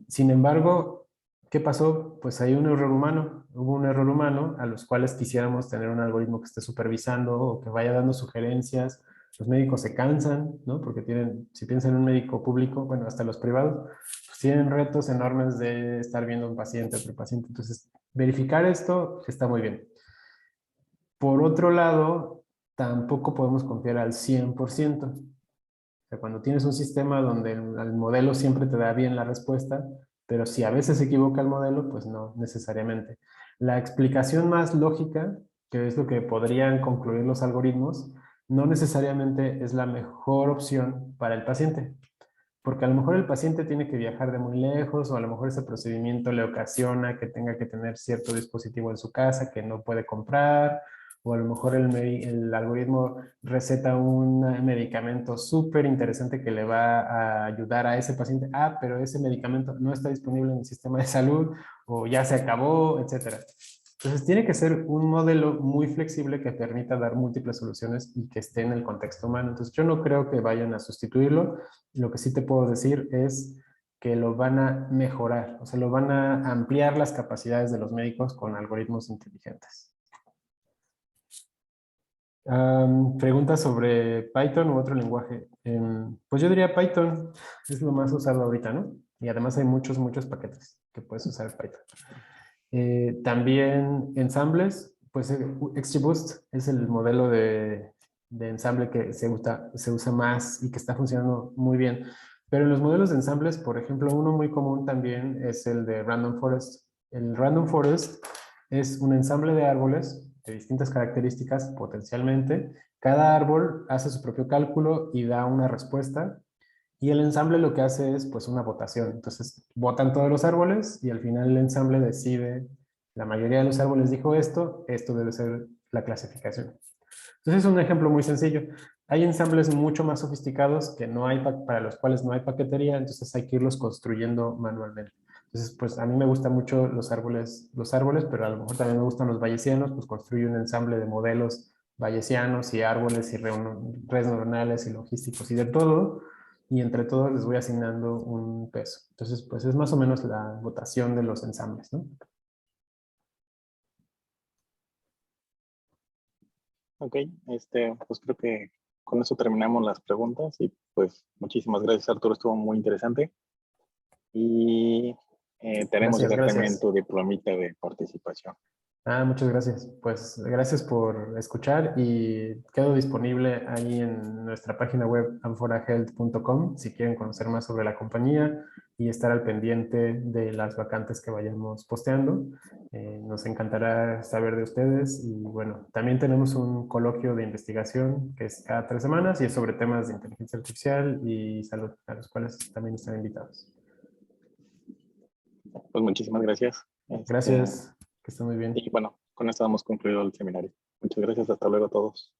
Sin embargo, ¿qué pasó? Pues hay un error humano, hubo un error humano a los cuales quisiéramos tener un algoritmo que esté supervisando o que vaya dando sugerencias. Los médicos se cansan, ¿no? Porque tienen, si piensan en un médico público, bueno, hasta los privados, pues tienen retos enormes de estar viendo un paciente, otro paciente. Entonces, verificar esto está muy bien. Por otro lado, tampoco podemos confiar al 100%. O sea, cuando tienes un sistema donde el modelo siempre te da bien la respuesta, pero si a veces se equivoca el modelo, pues no necesariamente. La explicación más lógica, que es lo que podrían concluir los algoritmos, no necesariamente es la mejor opción para el paciente. Porque a lo mejor el paciente tiene que viajar de muy lejos o a lo mejor ese procedimiento le ocasiona que tenga que tener cierto dispositivo en su casa que no puede comprar, o a lo mejor el algoritmo receta un medicamento súper interesante que le va a ayudar a ese paciente. Ah, pero ese medicamento no está disponible en el sistema de salud o ya se acabó, etcétera. Entonces tiene que ser un modelo muy flexible que permita dar múltiples soluciones y que esté en el contexto humano. Entonces yo no creo que vayan a sustituirlo. Lo que sí te puedo decir es que lo van a mejorar, o sea, lo van a ampliar las capacidades de los médicos con algoritmos inteligentes. Pregunta sobre Python u otro lenguaje. Pues yo diría Python es lo más usado ahorita, ¿no? Y además hay muchos paquetes que puedes usar Python. También ensambles, pues XGBoost es el modelo de ensamble que se usa más y que está funcionando muy bien. Pero en los modelos de ensambles, por ejemplo, uno muy común también es el de Random Forest. El Random Forest es un ensamble de árboles de distintas características potencialmente. Cada árbol hace su propio cálculo y da una respuesta. Y el ensamble lo que hace es pues una votación. Entonces votan todos los árboles y al final el ensamble decide, la mayoría de los árboles dijo esto debe ser la clasificación. Entonces es un ejemplo muy sencillo. Hay ensambles mucho más sofisticados que no hay para los cuales no hay paquetería, entonces hay que irlos construyendo manualmente. Entonces, pues a mí me gustan mucho los árboles, pero a lo mejor también me gustan los bayesianos, pues construyo un ensamble de modelos bayesianos y árboles y redes neuronales y logísticos y de todo, y entre todos les voy asignando un peso. Entonces, pues es más o menos la votación de los ensambles, ¿no? Ok, pues creo que con eso terminamos las preguntas y pues muchísimas gracias, Arturo, estuvo muy interesante. Y tenemos Gracias, llegar también gracias. tu diplomita de participación. Muchas gracias. Pues gracias por escuchar y quedo disponible ahí en nuestra página web amforahealth.com si quieren conocer más sobre la compañía y estar al pendiente de las vacantes que vayamos posteando. Nos encantará saber de ustedes y bueno, también tenemos un coloquio de investigación que es cada 3 semanas y es sobre temas de inteligencia artificial y salud, a los cuales también están invitados. Pues muchísimas gracias. Gracias, que estén muy bien. Y bueno, con esto hemos concluido el seminario. Muchas gracias, hasta luego a todos.